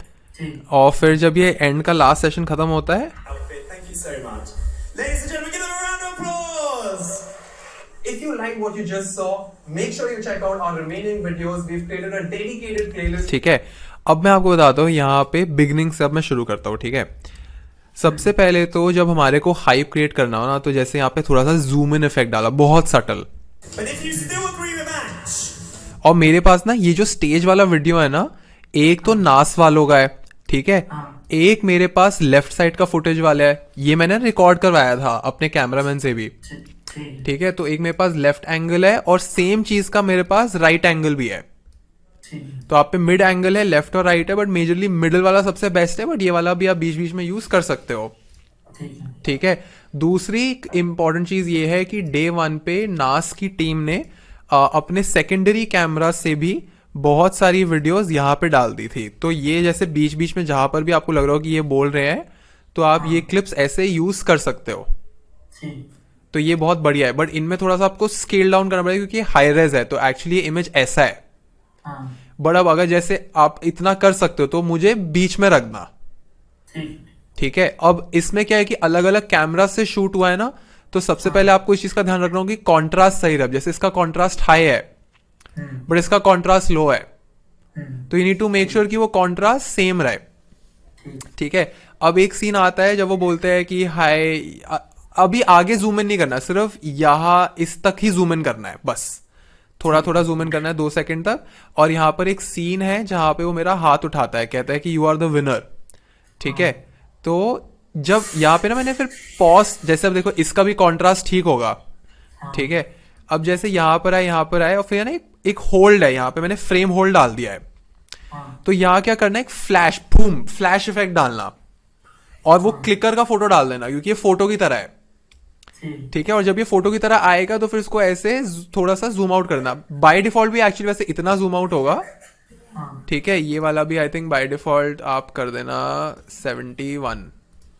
Speaker 1: और फिर जब ये एंड का लास्ट सेशन खत्म होता है,
Speaker 3: Thank you so much. Ladies and gentlemen, give them a round of applause!
Speaker 2: If you liked what you just saw, make sure you check out our remaining videos. We've created a dedicated playlist.
Speaker 1: ठीक है. अब मैं आपको बताता हूँ यहाँ पे beginning से अब मैं शुरू करता हूँ, ठीक है. सबसे पहले तो जब हमारे को हाइप क्रिएट करना हो ना, तो जैसे यहाँ पे थोड़ा सा जूम इन इफेक्ट डाला, बहुत subtle.
Speaker 3: But if you still agree with Ansh,
Speaker 1: और मेरे पास ना ये जो स्टेज वाला वीडियो है ना, एक तो नास वालों का है, ठीक है, एक मेरे पास लेफ्ट साइड का फुटेज वाला है, ये मैंने रिकॉर्ड करवाया था अपने कैमरामैन से भी, ठीक है. तो एक मेरे पास लेफ्ट एंगल है और सेम चीज का मेरे पास राइट एंगल भी है. तो आप पे मिड एंगल है, लेफ्ट और राइट है, बट मेजरली मिडिल वाला सबसे बेस्ट है, बट ये वाला भी आप बीच बीच में यूज कर सकते हो, ठीक है. दूसरी इंपॉर्टेंट चीज ये है कि डे 1 पे नास की टीम ने अपने सेकेंडरी कैमरा से भी बहुत सारी वीडियोस यहाँ पे डाल दी थी. तो ये जैसे बीच बीच में जहां पर भी आपको लग रहा हो कि ये बोल रहे हैं, तो आप ये क्लिप्स ऐसे यूज कर सकते हो. तो ये बहुत बढ़िया है, बट इनमें थोड़ा सा आपको स्केल डाउन करना पड़ेगा क्योंकि हाई रेज है, तो एक्चुअली ये इमेज ऐसा है. बट अब अगर जैसे आप इतना कर सकते हो तो मुझे बीच में रखना, ठीक है. अब इसमें क्या है कि अलग अलग कैमरा से शूट हुआ है ना, तो सबसे पहले आपको इस चीज का ध्यान रखना होगा कि कॉन्ट्रास्ट सही रहे. जैसे इसका कॉन्ट्रास्ट हाई है बट इसका कॉन्ट्रास्ट लो है, तो you need to make sure कि वो कॉन्ट्रास्ट सेम रहे, ठीक है. अब एक सीन आता है जब वो बोलते हैं कि हाय, अभी आगे जूम इन नहीं करना, सिर्फ यहां इस तक ही जूम इन करना है, बस थोड़ा थोड़ा जूम इन करना है 2 सेकंड तक. और यहां पर एक सीन है जहां पे वो मेरा हाथ उठाता है, कहता है कि यू आर द विनर, ठीक है. तो जब यहाँ पे ना मैंने फिर पॉज, जैसे अब देखो इसका भी कॉन्ट्रास्ट ठीक होगा, ठीक है. अब जैसे यहाँ पर आए और फिर ना एक होल्ड है, यहाँ पे मैंने फ्रेम होल्ड डाल दिया है. तो यहाँ क्या करना है, एक फ्लैश बूम फ्लैश इफेक्ट डालना और वो क्लिकर का फोटो डाल देना क्योंकि ये फोटो की तरह है, ठीक है. और जब ये फोटो की तरह आएगा तो फिर इसको ऐसे थोड़ा सा जूम आउट करना. बाय डिफॉल्ट भी एक्चुअली वैसे इतना जूम आउट होगा, ठीक है. ये वाला भी आई थिंक बाय डिफॉल्ट आप कर देना 71,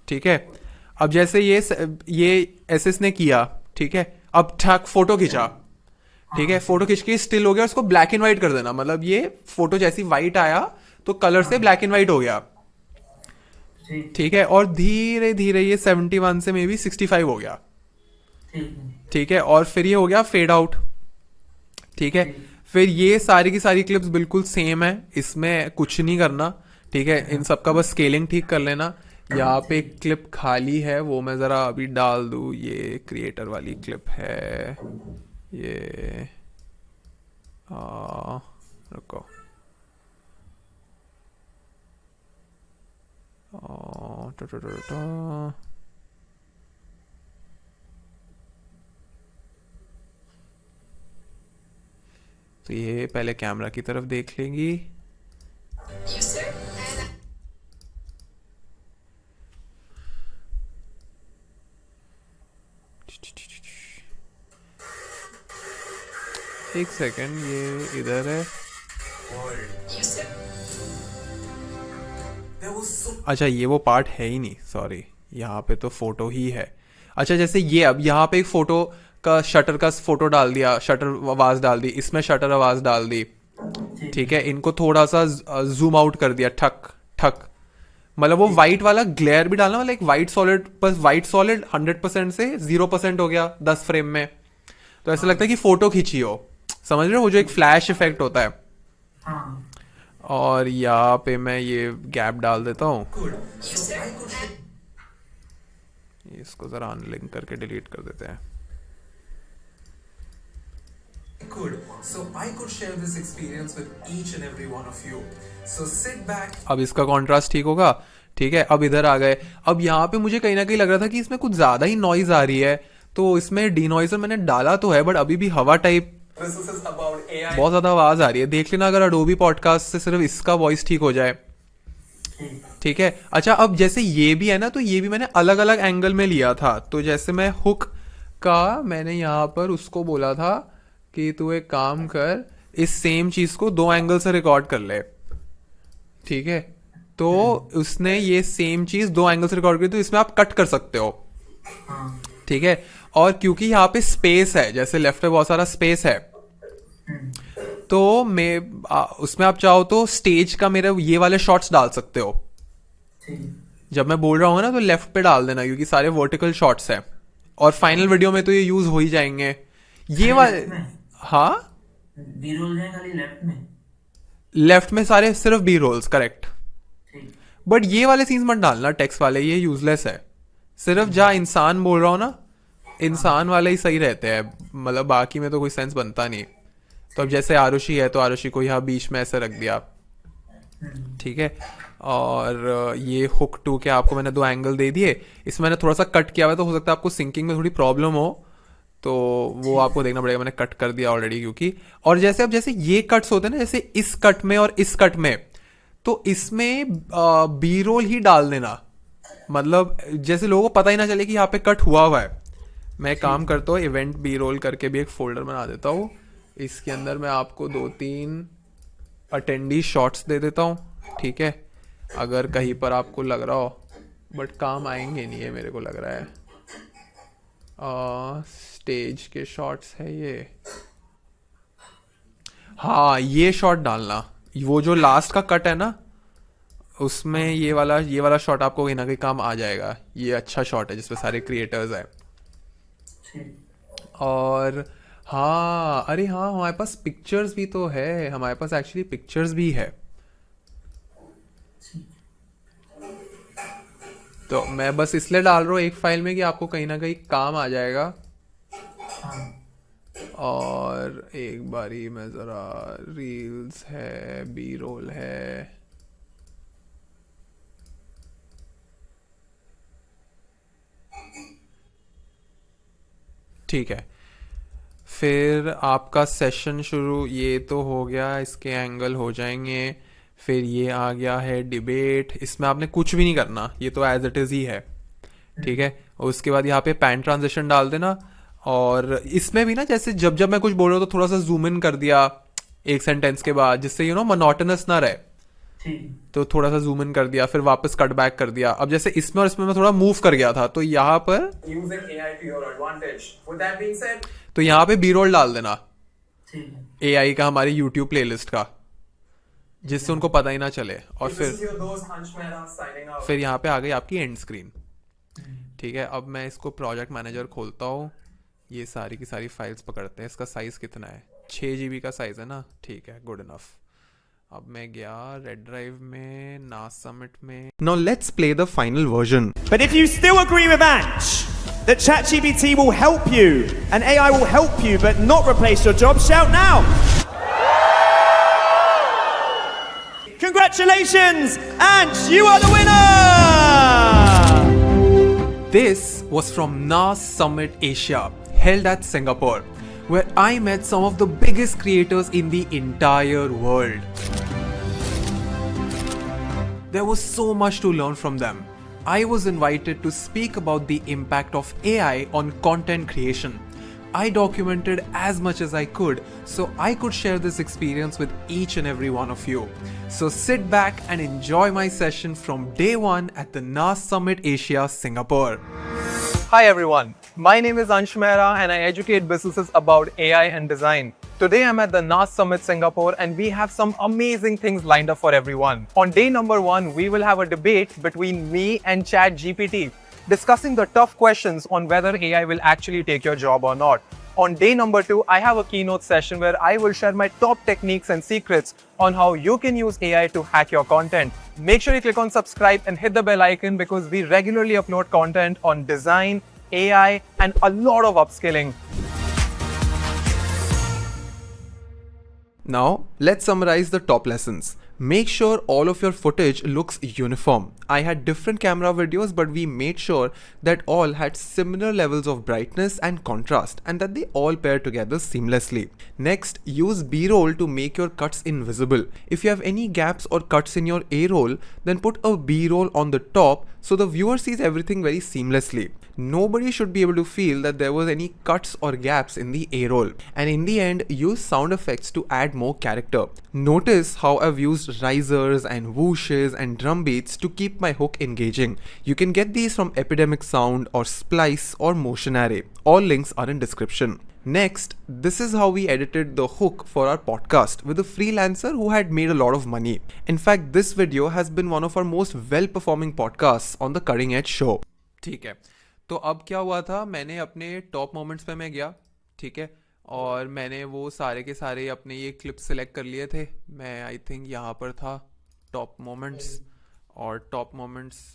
Speaker 1: ठीक है. अब जैसे ये एसएस ने किया, ठीक है. अब ठाक फोटो खींचा, ठीक है. फोटो खींच के स्टिल हो गया, उसको ब्लैक एंड व्हाइट कर देना, मतलब ये फोटो जैसी व्हाइट आया तो कलर से ब्लैक एंड व्हाइट हो गया, ठीक है. और धीरे धीरे ये 71 से मे बी 65 हो गया, ठीक है. और फिर ये हो गया फेड आउट, ठीक है. फिर ये सारी की सारी क्लिप्स बिल्कुल सेम है, इसमें कुछ नहीं करना, ठीक है. इन सबका बस स्केलिंग ठीक कर लेना. यहाँ पे एक क्लिप खाली है, वो मैं जरा अभी डाल दूं. ये क्रिएटर वाली क्लिप है, ये रुको, तो ये पहले कैमरा की तरफ देख लेंगी. एक सेकंड, ये इधर है. अच्छा, ये वो पार्ट है ही नहीं, सॉरी. यहाँ पे तो फोटो ही है. अच्छा, जैसे ये अब यहाँ पे एक फोटो का शटर का फोटो डाल दिया, शटर आवाज डाल दी, इसमें शटर आवाज डाल दी, ठीक है, इनको थोड़ा सा जूम आउट कर दिया, ठक ठक, मतलब वो वाइट वाला ग्लेयर भी डालना, मतलब एक वाइट सॉलिड, बस वाइट सॉलिड 100% से 0% हो गया 10 फ्रेम में, तो ऐसा लगता है कि फोटो खींची हो, समझ रहे हो, वो जो एक फ्लैश इफेक्ट होता है। और यहाँ पे मैं ये गैप डाल देता हूँ, इसको जरा अनलिंक करके डिलीट कर देते हैं।
Speaker 2: So I could share this experience with each and every one of you. So sit back.
Speaker 1: अब इसका कॉन्ट्रास्ट ठीक होगा, ठीक है, अब इधर आ गए। अब यहाँ पे मुझे कहीं ना कहीं लग रहा था कि इसमें कुछ ज्यादा ही नॉइज आ रही है, तो इसमें डीनॉइजर मैंने डाला तो है, बट अभी भी हवा टाइप बहुत ज्यादा आवाज आ रही है। देख लेना अगर अडोबी पॉडकास्ट से सिर्फ इसका वॉइस ठीक हो जाए, ठीक है। अच्छा, अब जैसे ये भी है ना, तो ये भी मैंने अलग अलग एंगल में लिया था। तो जैसे मैं हुक का मैंने यहाँ पर उसको बोला था कि तू एक काम कर, इस सेम चीज को 2 एंगल से रिकॉर्ड कर ले, ठीक है। तो उसने ये सेम चीज 2 एंगल से रिकॉर्ड की, तो इसमें आप कट कर सकते हो, ठीक है। और क्योंकि यहाँ पे स्पेस है, जैसे लेफ्ट पे बहुत सारा स्पेस है, तो मैं उसमें आप चाहो तो स्टेज का मेरे ये वाले शॉट्स डाल सकते हो। जब मैं बोल रहा हूँ ना, तो लेफ्ट पे डाल देना, क्योंकि सारे वर्टिकल शॉट्स हैं, और फाइनल वीडियो में तो ये यूज हो ही जाएंगे ये वाले। हाँ,
Speaker 4: बी रोल है खाली
Speaker 1: लेफ्ट में सारे सिर्फ बी रोल्स, करेक्ट। बट ये वाले सीन्स मत डालना, टेक्स्ट वाले, ये यूजलेस है। सिर्फ जहाँ इंसान बोल रहा हो ना, इंसान वाले ही सही रहते हैं, मतलब बाकी में तो कोई सेंस बनता नहीं। तो अब जैसे आरुषि है, तो आरुषि को यहाँ बीच में ऐसे रख दिया, ठीक है। और ये हुक 2 के आपको मैंने 2 एंगल दे दिए, इसमें मैंने थोड़ा सा कट किया हुआ है, तो हो सकता है आपको सिंकिंग में थोड़ी प्रॉब्लम हो, तो वो आपको देखना पड़ेगा। मैंने कट कर दिया ऑलरेडी, क्योंकि और जैसे अब जैसे ये कट्स होते हैं ना, जैसे इस कट में और इस कट में, तो इसमें बी रोल ही डाल देना, मतलब जैसे लोगों को पता ही ना चले कि यहाँ पे कट हुआ है। मैं काम करता हूँ, इवेंट बी रोल करके भी एक फोल्डर बना देता हूँ, इसके अंदर मैं आपको 2-3 अटेंडी शॉट्स दे देता हूँ, ठीक है। अगर कहीं पर आपको लग रहा हो, बट काम आएंगे नहीं है मेरे को लग रहा है। स्टेज के शॉट्स है ये, हाँ ये शॉट डालना, वो जो लास्ट का कट है ना, उसमें ये वाला शॉट आपको कहीं ना कहीं काम आ जाएगा। ये अच्छा शॉट है जिसपे सारे क्रिएटर्स हैं। और हाँ, अरे हाँ, हमारे पास पिक्चर्स भी तो है, हमारे पास एक्चुअली पिक्चर्स भी है। तो मैं बस इसलिए डाल रहा हूँ एक फाइल में कि आपको कहीं ना कहीं काम आ जाएगा। और एक बारी मैं जरा, रील्स है, बी रोल है, ठीक है। फिर आपका सेशन शुरू, ये तो हो गया, इसके एंगल हो जाएंगे। फिर ये आ गया है डिबेट, इसमें आपने कुछ भी नहीं करना, ये तो एज इट इज ही है, ठीक है। और उसके बाद यहाँ पे पैन ट्रांजिशन डाल देना। और इसमें भी ना, जैसे जब जब मैं कुछ बोल रहा हूँ तो थोड़ा सा जूम इन कर दिया एक सेंटेंस के बाद, जिससे मोनोटोनस ना रहे, तो थोड़ा सा जूम इन कर दिया, फिर वापस कट बैक कर दिया। अब जैसे इसमें और इसमें मैं थोड़ा मूव कर गया था, तो यहाँ पर तो यहाँ पे बी रोल डाल देना AI का, हमारी यूट्यूब प्लेलिस्ट का, जिससे उनको पता ही ना चले। और फिर यहाँ पे आ गई आपकी एंड स्क्रीन, ठीक है। अब मैं इसको प्रोजेक्ट मैनेजर खोलता हूँ, ये सारी की सारी फाइल्स पकड़ते हैं। इसका साइज कितना है? 6 GB का साइज है ना, ठीक है, गुड इनफ। अब मैं गया रेड ड्राइव में, नास समिट में।
Speaker 5: Now let's play the final version.
Speaker 3: But if you still agree with Ansh that ChatGPT will help you and AI will help you but not replace your job, shout now. Congratulations, Ansh, you are the winner!
Speaker 1: This was from NAS Summit Asia, held at Singapore, where I met some of the biggest creators in the entire world. There was so much to learn from them. I was invited to speak about the impact of AI on content creation. I documented as much as I could so I could share this experience with each and every one of you. So sit back and enjoy my session from day 1 at the NAS Summit Asia, Singapore.
Speaker 5: Hi everyone.
Speaker 1: My name is Ansh Mehra and I educate businesses about AI and design. Today I'm at the NAS Summit Singapore and we have some amazing things lined up for everyone. On day number 1, we will have a debate between me and ChatGPT, discussing the tough questions on whether AI will actually take your job or not. On day number 2, I have a keynote session where I will share my top techniques and secrets on how you can use AI to hack your content. Make sure you click on subscribe and hit the bell icon because we regularly upload content on design, AI, and a lot of upskilling. Now, let's summarize the top lessons. Make sure all of your footage looks uniform. I had different camera videos, but we made sure that all had similar levels of brightness and contrast and that they all pair together seamlessly. Next, use B-roll to make your cuts invisible. If you have any gaps or cuts in your A-roll, then put a B-roll on the top so the viewer sees everything very seamlessly. Nobody should be able to feel that there was any cuts or gaps in the A-roll. And in the end, use sound effects to add more character. Notice how I've used risers and whooshes and drum beats to keep my hook engaging. You can get these from Epidemic Sound or Splice or Motion Array. All links are in description. Next, this is how we edited the hook for our podcast with a freelancer who had made a lot of money. In fact, this video has been one of our most well-performing podcasts on the Cutting Edge show. ठीक है, तो अब क्या हुआ था, मैंने अपने top moments पे मैं गया, ठीक है, और मैंने वो सारे के सारे अपने ये क्लिप सेलेक्ट कर लिए थे. मैं आई थिंक यहाँ पर था टॉप मोमेंट्स, और टॉप मोमेंट्स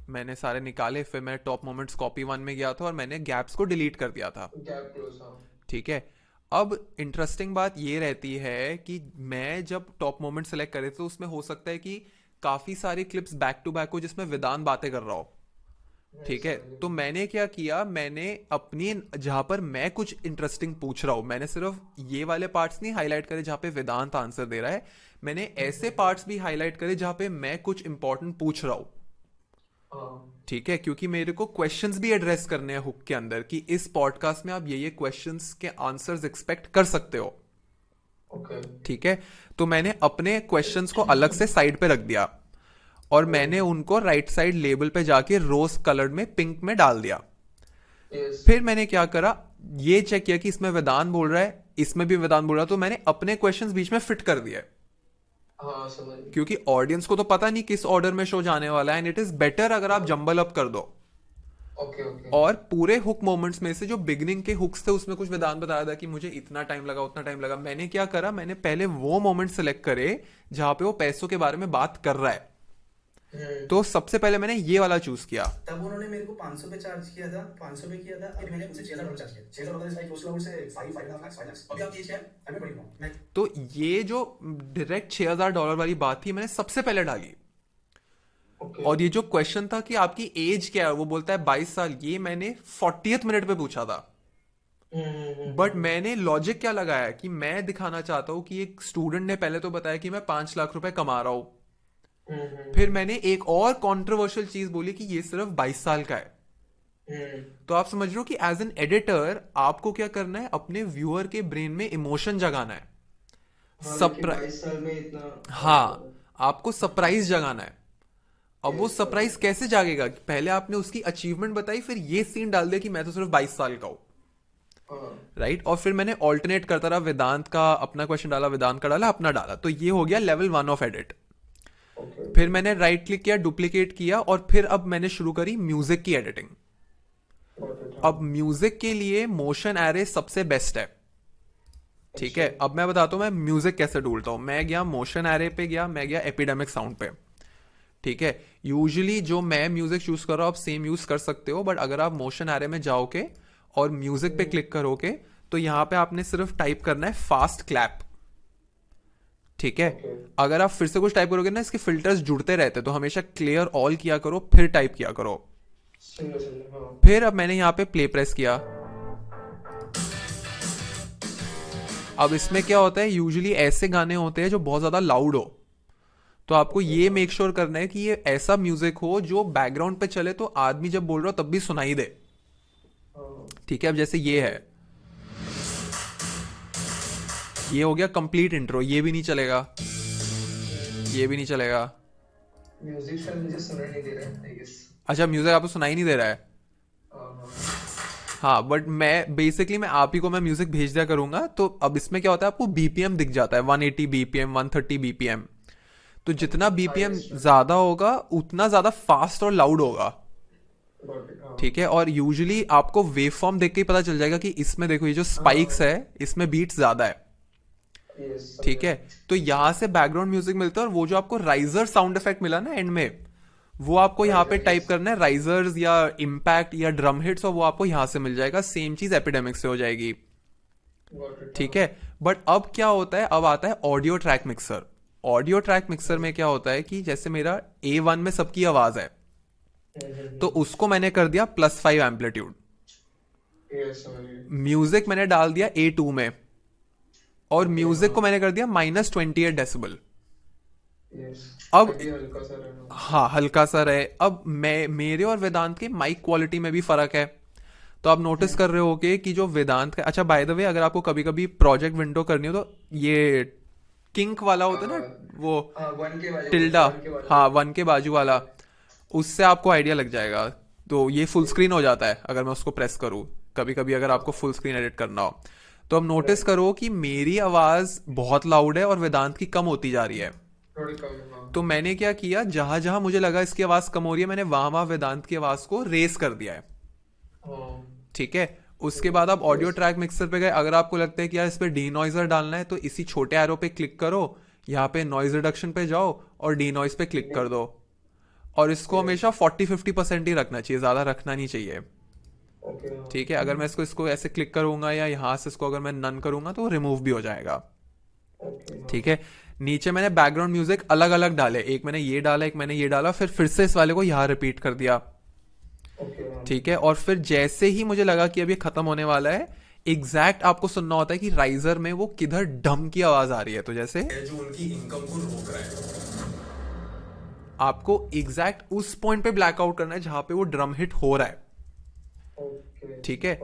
Speaker 1: मैंने सारे निकाले. फिर मैं टॉप मोमेंट्स कॉपी 1 में गया था और मैंने गैप्स को डिलीट कर दिया था. ठीक है, अब इंटरेस्टिंग बात ये रहती है कि मैं जब टॉप मोमेंट सेलेक्ट करे तो उसमें हो सकता है कि काफी सारी क्लिप्स बैक टू बैक हो जिसमें वेदांत बातें कर रहा हो. ठीक है, तो मैंने क्या किया, मैंने अपनी जहां पर मैं कुछ इंटरेस्टिंग पूछ रहा हूं, मैंने सिर्फ ये वाले पार्ट्स नहीं हाईलाइट करे जहां पे वेदांत आंसर दे रहा है, मैंने ऐसे पार्ट्स भी हाईलाइट करे जहां पे मैं कुछ इंपॉर्टेंट पूछ रहा हूं. ठीक है, क्योंकि मेरे को क्वेश्चंस भी एड्रेस करने हैं हुक के अंदर कि इस पॉडकास्ट में आप ये क्वेश्चंस के आंसर्स एक्सपेक्ट कर सकते हो. ठीक है, तो मैंने अपने क्वेश्चंस को अलग से साइड पे रख दिया और मैंने उनको राइट साइड लेबल पे जाके रोज कलर्ड में पिंक में डाल दिया. फिर मैंने क्या करा, ये चेक किया कि इसमें वेदांत बोल रहा है, इसमें भी वेदांत बोल रहा है, तो मैंने अपने क्वेश्चंस बीच में फिट कर दिया. क्योंकि ऑडियंस को तो पता नहीं किस ऑर्डर में शो जाने वाला है, एंड इट इज बेटर अगर आप जंबल अप कर दो. और पूरे हुक मोमेंट्स में से जो बिगनिंग के हुक्स थे उसमें कुछ वेदांत बताया था कि मुझे इतना टाइम लगा उतना टाइम लगा. मैंने क्या करा, मैंने पहले वो मोमेंट सेलेक्ट करे जहां पे वो पैसों के बारे में बात कर रहा है. तो सबसे पहले मैंने ये वाला चूज किया.
Speaker 6: तब उन्होंने मेरे को 500 पे चार्ज किया था, 500 पे किया था, फिर मैंने उसे 6000 चार्ज किया. 6000 मतलब लाइक क्लोज टू से 5.5 लाख. अभी आप ये शेयर अभी पड़ी हूं.
Speaker 1: तो ये जो डायरेक्ट $6000 वाली बात थी मैंने सबसे पहले डाली. और ये जो क्वेश्चन था कि आपकी एज क्या है, वो बोलता है 22 साल, ये मैंने 40th मिनट पे पूछा था. बट मैंने लॉजिक क्या लगाया कि मैं दिखाना चाहता हूं कि एक स्टूडेंट ने पहले तो बताया कि मैं 5 लाख रुपए कमा रहा हूं. फिर मैंने एक और कंट्रोवर्शियल चीज बोली कि ये सिर्फ 22 साल का है. तो आप समझ रहे हो कि एज एन एडिटर आपको क्या करना है, अपने व्यूअर के ब्रेन में इमोशन जगाना है. हाँ, आपको सरप्राइज जगाना है. अब वो सरप्राइज कैसे जागेगा, पहले आपने उसकी अचीवमेंट बताई, फिर ये सीन डाल दिया कि मैं तो सिर्फ 22 साल का हूं. राइट, और फिर मैंने ऑल्टरनेट करता रहा, वेदांत का अपना क्वेश्चन डाला, वेदांत का डाला, अपना डाला. तो ये हो गया लेवल 1 ऑफ एडिट. फिर मैंने राइट क्लिक किया, डुप्लीकेट किया, और फिर अब मैंने शुरू करी म्यूजिक की एडिटिंग. अब म्यूजिक के लिए मोशन एरे सबसे बेस्ट है. ठीक है, अब मैं बताता हूं मैं म्यूजिक कैसे ढूंढता हूं. मैं गया मोशन एरे पे गया, मैं गया एपिडेमिक साउंड पे. ठीक है, यूजुअली जो मैं म्यूजिक चूज कर रहा हूं आप सेम यूज कर सकते हो, बट अगर आप मोशन एरे में जाओगे और म्यूजिक पे क्लिक करोगे तो यहां पे आपने सिर्फ टाइप करना है फास्ट क्लैप. ठीक है, अगर आप फिर से कुछ टाइप करोगे ना, इसके फिल्टर्स जुड़ते रहते, तो हमेशा क्लियर ऑल किया करो फिर टाइप किया करो. फिर अब मैंने यहां पे प्ले प्रेस किया. अब इसमें क्या होता है, यूजुअली ऐसे गाने होते हैं जो बहुत ज्यादा लाउड हो, तो आपको ये मेक श्योर करना है कि ये ऐसा म्यूजिक हो जो बैकग्राउंड पे चले तो आदमी जब बोल रहा हो तब भी सुनाई दे. ठीक है, अब जैसे ये है, ये हो गया कंप्लीट इंट्रो, ये भी नहीं चलेगा, ये भी नहीं चलेगा.
Speaker 6: म्यूजिक शायद मुझे सुनाई नहीं दे रहा है, आई गेस.
Speaker 1: अच्छा, म्यूजिक आपको सुनाई नहीं दे रहा है. हाँ बट मैं आप ही को मैं म्यूजिक भेज दिया करूंगा, तो अब इसमें क्या होता है, आपको बीपीएम दिख जाता है, 180 बीपीएम, 130 बीपीएम। तो जितना बीपीएम ज्यादा होगा उतना ज्यादा फास्ट और लाउड होगा। ठीक है, और यूजुअली आपको वेव फॉर्म देख के ही पता चल जाएगा कि इसमें देखो ये जो स्पाइक्स है इसमें बीट्स ज्यादा है। ठीक है, तो यहां से बैकग्राउंड म्यूजिक मिलता है, और वो जो आपको राइजर साउंड इफेक्ट मिला ना एंड में, वो आपको यहाँ पे टाइप करना है राइजर्स या इम्पैक्ट या ड्रम हिट्स, और वो आपको यहां से मिल जाएगा। सेम चीज एपिडेमिक से हो जाएगी। ठीक है, बट अब क्या होता है, अब आता है audio track mixer. Audio track mixer में क्या होता है कि जैसे मेरा A1 में सबकी आवाज है, तो उसको मैंने कर दिया +5 एम्पलीट्यूड। म्यूजिक मैंने डाल दिया A2 में, और म्यूजिक को मैंने कर दिया -28 डेसिबल। अब हाँ हल्का सा रहे। अब मेरे और वेदांत के माइक क्वालिटी में भी फर्क है। तो आप नोटिस कर रहे होगे कि जो वेदांत का, अच्छा बाय द वे अगर आपको कभी कभी प्रोजेक्ट विंडो करनी हो तो ये किंक वाला होता है ना, वो टिल्डा, हाँ 1 के बाजू वाला, उससे आपको आइडिया लग जाएगा। तो ये फुल स्क्रीन हो जाता है अगर मैं उसको प्रेस करूँ कभी कभी, अगर आपको फुल स्क्रीन एडिट करना हो। तो अब नोटिस करो कि मेरी आवाज बहुत लाउड है और वेदांत की कम होती जा रही है। तो मैंने क्या किया, जहां जहां मुझे लगा इसकी आवाज कम हो रही है, मैंने वहां वहां वेदांत की आवाज को रेस कर दिया है। ठीक है, उसके बाद आप ऑडियो ट्रैक मिक्सर पे गए। अगर आपको लगता है कि यार इस पे डी नॉइजर डालना है, तो इसी छोटे एरो पे क्लिक करो, यहाँ पे नॉइज रिडक्शन पे जाओ और डी नॉइज पे क्लिक कर दो। और इसको हमेशा 40-50% ही रखना चाहिए, ज्यादा रखना नहीं चाहिए। ठीक है, अगर मैं इसको ऐसे क्लिक करूंगा या यहां से इसको अगर मैं नन करूंगा तो रिमूव भी हो जाएगा। ठीक है, नीचे मैंने बैकग्राउंड म्यूजिक अलग अलग डाले, एक मैंने ये डाला, एक मैंने ये डाला, फिर से इस वाले को यहां रिपीट कर दिया। ठीक है, और फिर जैसे ही मुझे लगा कि अब ये खत्म होने वाला है, एग्जैक्ट आपको सुनना होता है कि राइजर में वो किधर ढम की आवाज आ रही है। तो जैसे
Speaker 2: जो उनकी इनकम को रोक रहा है,
Speaker 1: आपको एग्जैक्ट उस पॉइंट पे ब्लैकआउट करना है जहां पे वो ड्रम हिट हो रहा है। ठीक है,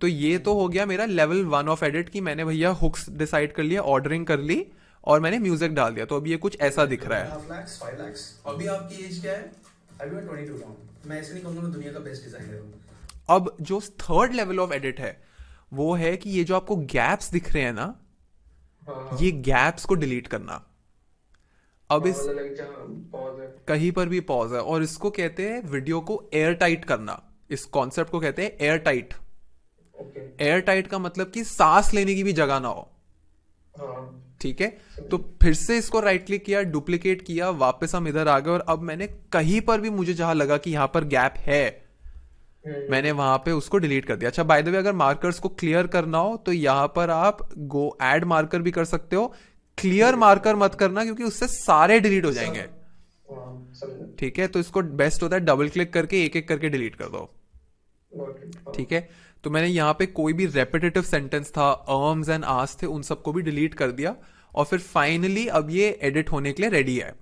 Speaker 1: तो ये तो हो गया मेरा लेवल 1 ऑफ एडिट की मैंने भैया हुक्स डिसाइड कर लिया, ऑर्डरिंग कर ली और मैंने म्यूजिक डाल दिया। तो अब ये कुछ ऐसा दिख रहा है।
Speaker 6: 5 लाख 5 लाख।
Speaker 2: अभी आपकी एज क्या है?
Speaker 6: अभी मैं 22 का हूँ। मैं ऐसे नहीं कहूँगा मैं दुनिया का बेस्ट डिजाइनर हूँ।
Speaker 1: अब जो थर्ड लेवल ऑफ एडिट है वो है कि ये जो आपको गैप्स दिख रहे हैं ना, ये गैप्स को डिलीट करना। अब इस कहीं पर भी पॉज है, और इसको कहते हैं वीडियो को एयर टाइट करना। इस कॉन्सेप्ट को कहते हैं एयर टाइट। एयर टाइट का मतलब कि सांस लेने की भी जगह ना हो। ठीक है, तो फिर से इसको राइट क्लिक किया, डुप्लीकेट किया, वापस हम इधर आ गए, और अब मैंने कहीं पर भी मुझे जहां लगा कि यहां पर गैप है, मैंने वहां पे उसको डिलीट कर दिया। अच्छा बाय द वे, अगर मार्कर्स को क्लियर करना हो तो यहां पर आप गो ऐड मार्कर भी कर सकते हो। क्लियर मार्कर मत करना क्योंकि उससे सारे डिलीट हो जाएंगे। ठीक है, तो इसको बेस्ट होता है डबल क्लिक करके एक एक करके डिलीट कर दो। ठीक है, तो मैंने यहाँ पे कोई भी रेपिटेटिव सेंटेंस था, अर्म्स एंड आस थे, उन सबको भी डिलीट कर दिया, और फिर फाइनली अब ये एडिट होने के लिए रेडी है।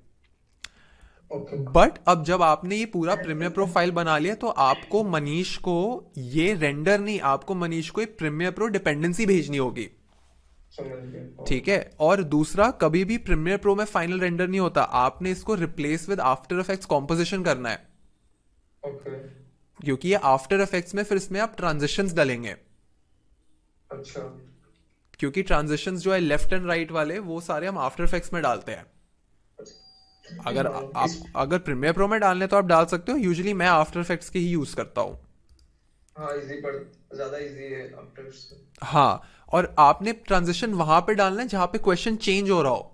Speaker 1: बट अब जब आपने ये पूरा प्रीमियर प्रो फाइल बना लिया, तो आपको मनीष को ये रेंडर नहीं, आपको मनीष को एक प्रीमियर प्रो डिपेंडेंसी भेजनी होगी। ठीक है, और दूसरा, कभी भी प्रीमियर प्रो में फाइनल रेंडर नहीं होता, आपने इसको replace with after effects composition करना है। क्योंकि ये आफ्टर इफेक्ट्स में फिर इसमें आप ट्रांजिशंस डालेंगे।
Speaker 7: अच्छा,
Speaker 1: क्योंकि ट्रांजिशंस जो है लेफ्ट एंड राइट वाले, वो सारे हम आफ्टर इफेक्ट्स में डालते हैं। अगर आप अगर प्रीमियर प्रो में डालने तो आप डाल सकते हो, यूजुअली मैं आफ्टर इफेक्ट्स के ही यूज करता हूँ।
Speaker 7: हाँ इजी, पर ज्यादा इजी है आफ्टर।
Speaker 1: हाँ, और आपने ट्रांजिशन वहां पे डालना है जहां पे क्वेश्चन चेंज हो रहा हो।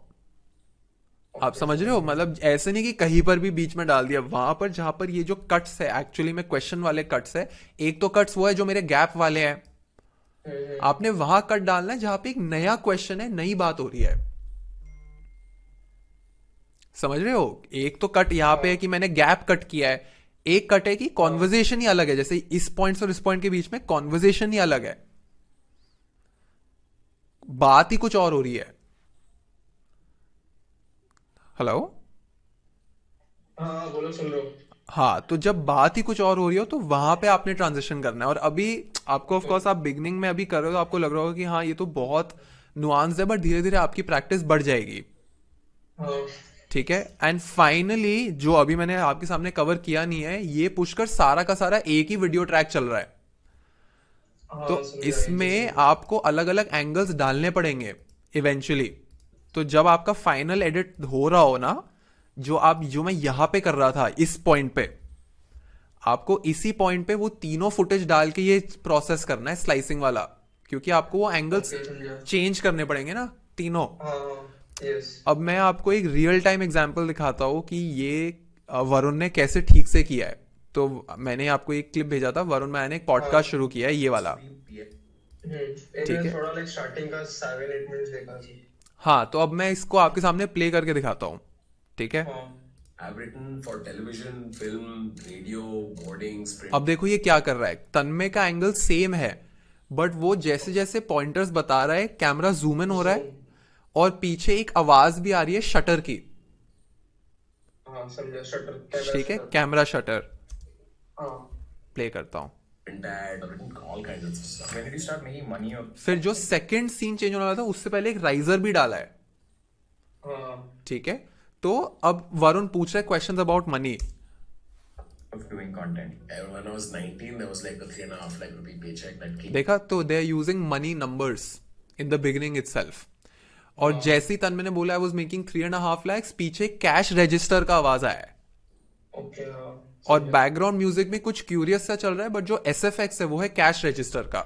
Speaker 1: आप समझ रहे हो, मतलब ऐसे नहीं कि कहीं पर भी बीच में डाल दिया, वहां पर जहां पर ये जो कट्स है एक्चुअली में क्वेश्चन वाले कट्स है। एक तो कट्स वो है जो मेरे गैप वाले हैं, आपने वहां कट डालना है जहां पे एक नया क्वेश्चन है, नई बात हो रही है। समझ रहे हो, एक तो कट यहां पे है कि मैंने गैप कट किया है, एक कट है कि कॉन्वर्जेशन ही अलग है, जैसे इस पॉइंट और इस पॉइंट के बीच में कॉन्वर्जेशन ही अलग है, बात ही कुछ और हो रही है। हेलो,
Speaker 7: हाँ बोलो, सुन लो।
Speaker 1: हाँ, तो जब बात ही कुछ और हो रही हो तो वहां पे आपने ट्रांजिशन करना है। और अभी आपको ऑफ कोर्स आप बिगनिंग में अभी कर रहे हो तो आपको लग रहा होगा कि हाँ ये तो बहुत नुआंस है, बट धीरे धीरे आपकी प्रैक्टिस बढ़ जाएगी। ठीक है, एंड फाइनली जो अभी मैंने आपके सामने कवर किया नहीं है, ये पुष्कर सारा का सारा एक ही वीडियो ट्रैक चल रहा है।
Speaker 7: हाँ,
Speaker 1: तो
Speaker 7: समझा,
Speaker 1: इसमें
Speaker 7: जैसे
Speaker 1: आपको अलग अलग एंगल्स डालने पड़ेंगे इवेंचुअली। तो जब आपका फाइनल एडिट हो रहा हो ना, जो मैं यहां पे कर रहा था इस पॉइंट पे, आपको इसी पॉइंट पे वो तीनों फुटेज डाल के ये प्रोसेस करना है स्लाइसिंग वाला, क्योंकि आपको वो एंगल्स
Speaker 7: ओके समझा।
Speaker 1: चेंज करने पड़ेंगे ना तीनों।
Speaker 7: हाँ यस।
Speaker 1: अब मैं आपको एक रियल टाइम एग्जांपल दिखाता हूँ कि ये वरुण ने कैसे ठीक से किया है। तो मैंने आपको एक क्लिप भेजा था, वरुण मैंने एक पॉडकास्ट शुरू किया है ये वाला। ठीक
Speaker 7: मैंने
Speaker 1: है,
Speaker 7: थोड़ा लाइक स्टार्टिंग का 7-8 मिनट्स देखा जी।
Speaker 1: हाँ तो अब मैं इसको आपके सामने प्ले करके दिखाता हूँ। ठीक है,
Speaker 7: हाँ
Speaker 8: I've written for television, film, radio, boarding, sprint.
Speaker 1: अब देखो ये क्या कर रहा है। तन्मय का एंगल सेम है, बट वो जैसे जैसे पॉइंटर्स बता रहा है कैमरा जूम इन हो रहा है, और पीछे एक आवाज भी आ रही है शटर की।
Speaker 7: हाँ समझा, शटर
Speaker 1: ठीक है, कैमरा शटर
Speaker 7: हाँ
Speaker 1: प्ले करता हूँ।
Speaker 8: Ad, I've written all kinds of stuff.
Speaker 3: When did you start making money? Or
Speaker 1: फिर जो सेकंड सीन चेंज होने वाला था उससे पहले एक राइजर भी डाला है।
Speaker 7: हाँ
Speaker 1: ठीक है, तो अब वरुण पूछ रहा है questions about money.
Speaker 3: of doing content?
Speaker 8: And when I was 19, there was like a 3.5 lakh rupee paycheck that came.
Speaker 1: देखा, तो they are using money numbers in the beginning itself. और जैसे ही तन्मय ने बोला आई वाज मेकिंग 3.5 lakhs, पीछे cash register का आवाज आया है,
Speaker 7: ओके हाँ
Speaker 1: और बैकग्राउंड म्यूजिक में कुछ क्यूरियस सा चल रहा है, बट जो SFX है वो है कैश रजिस्टर का।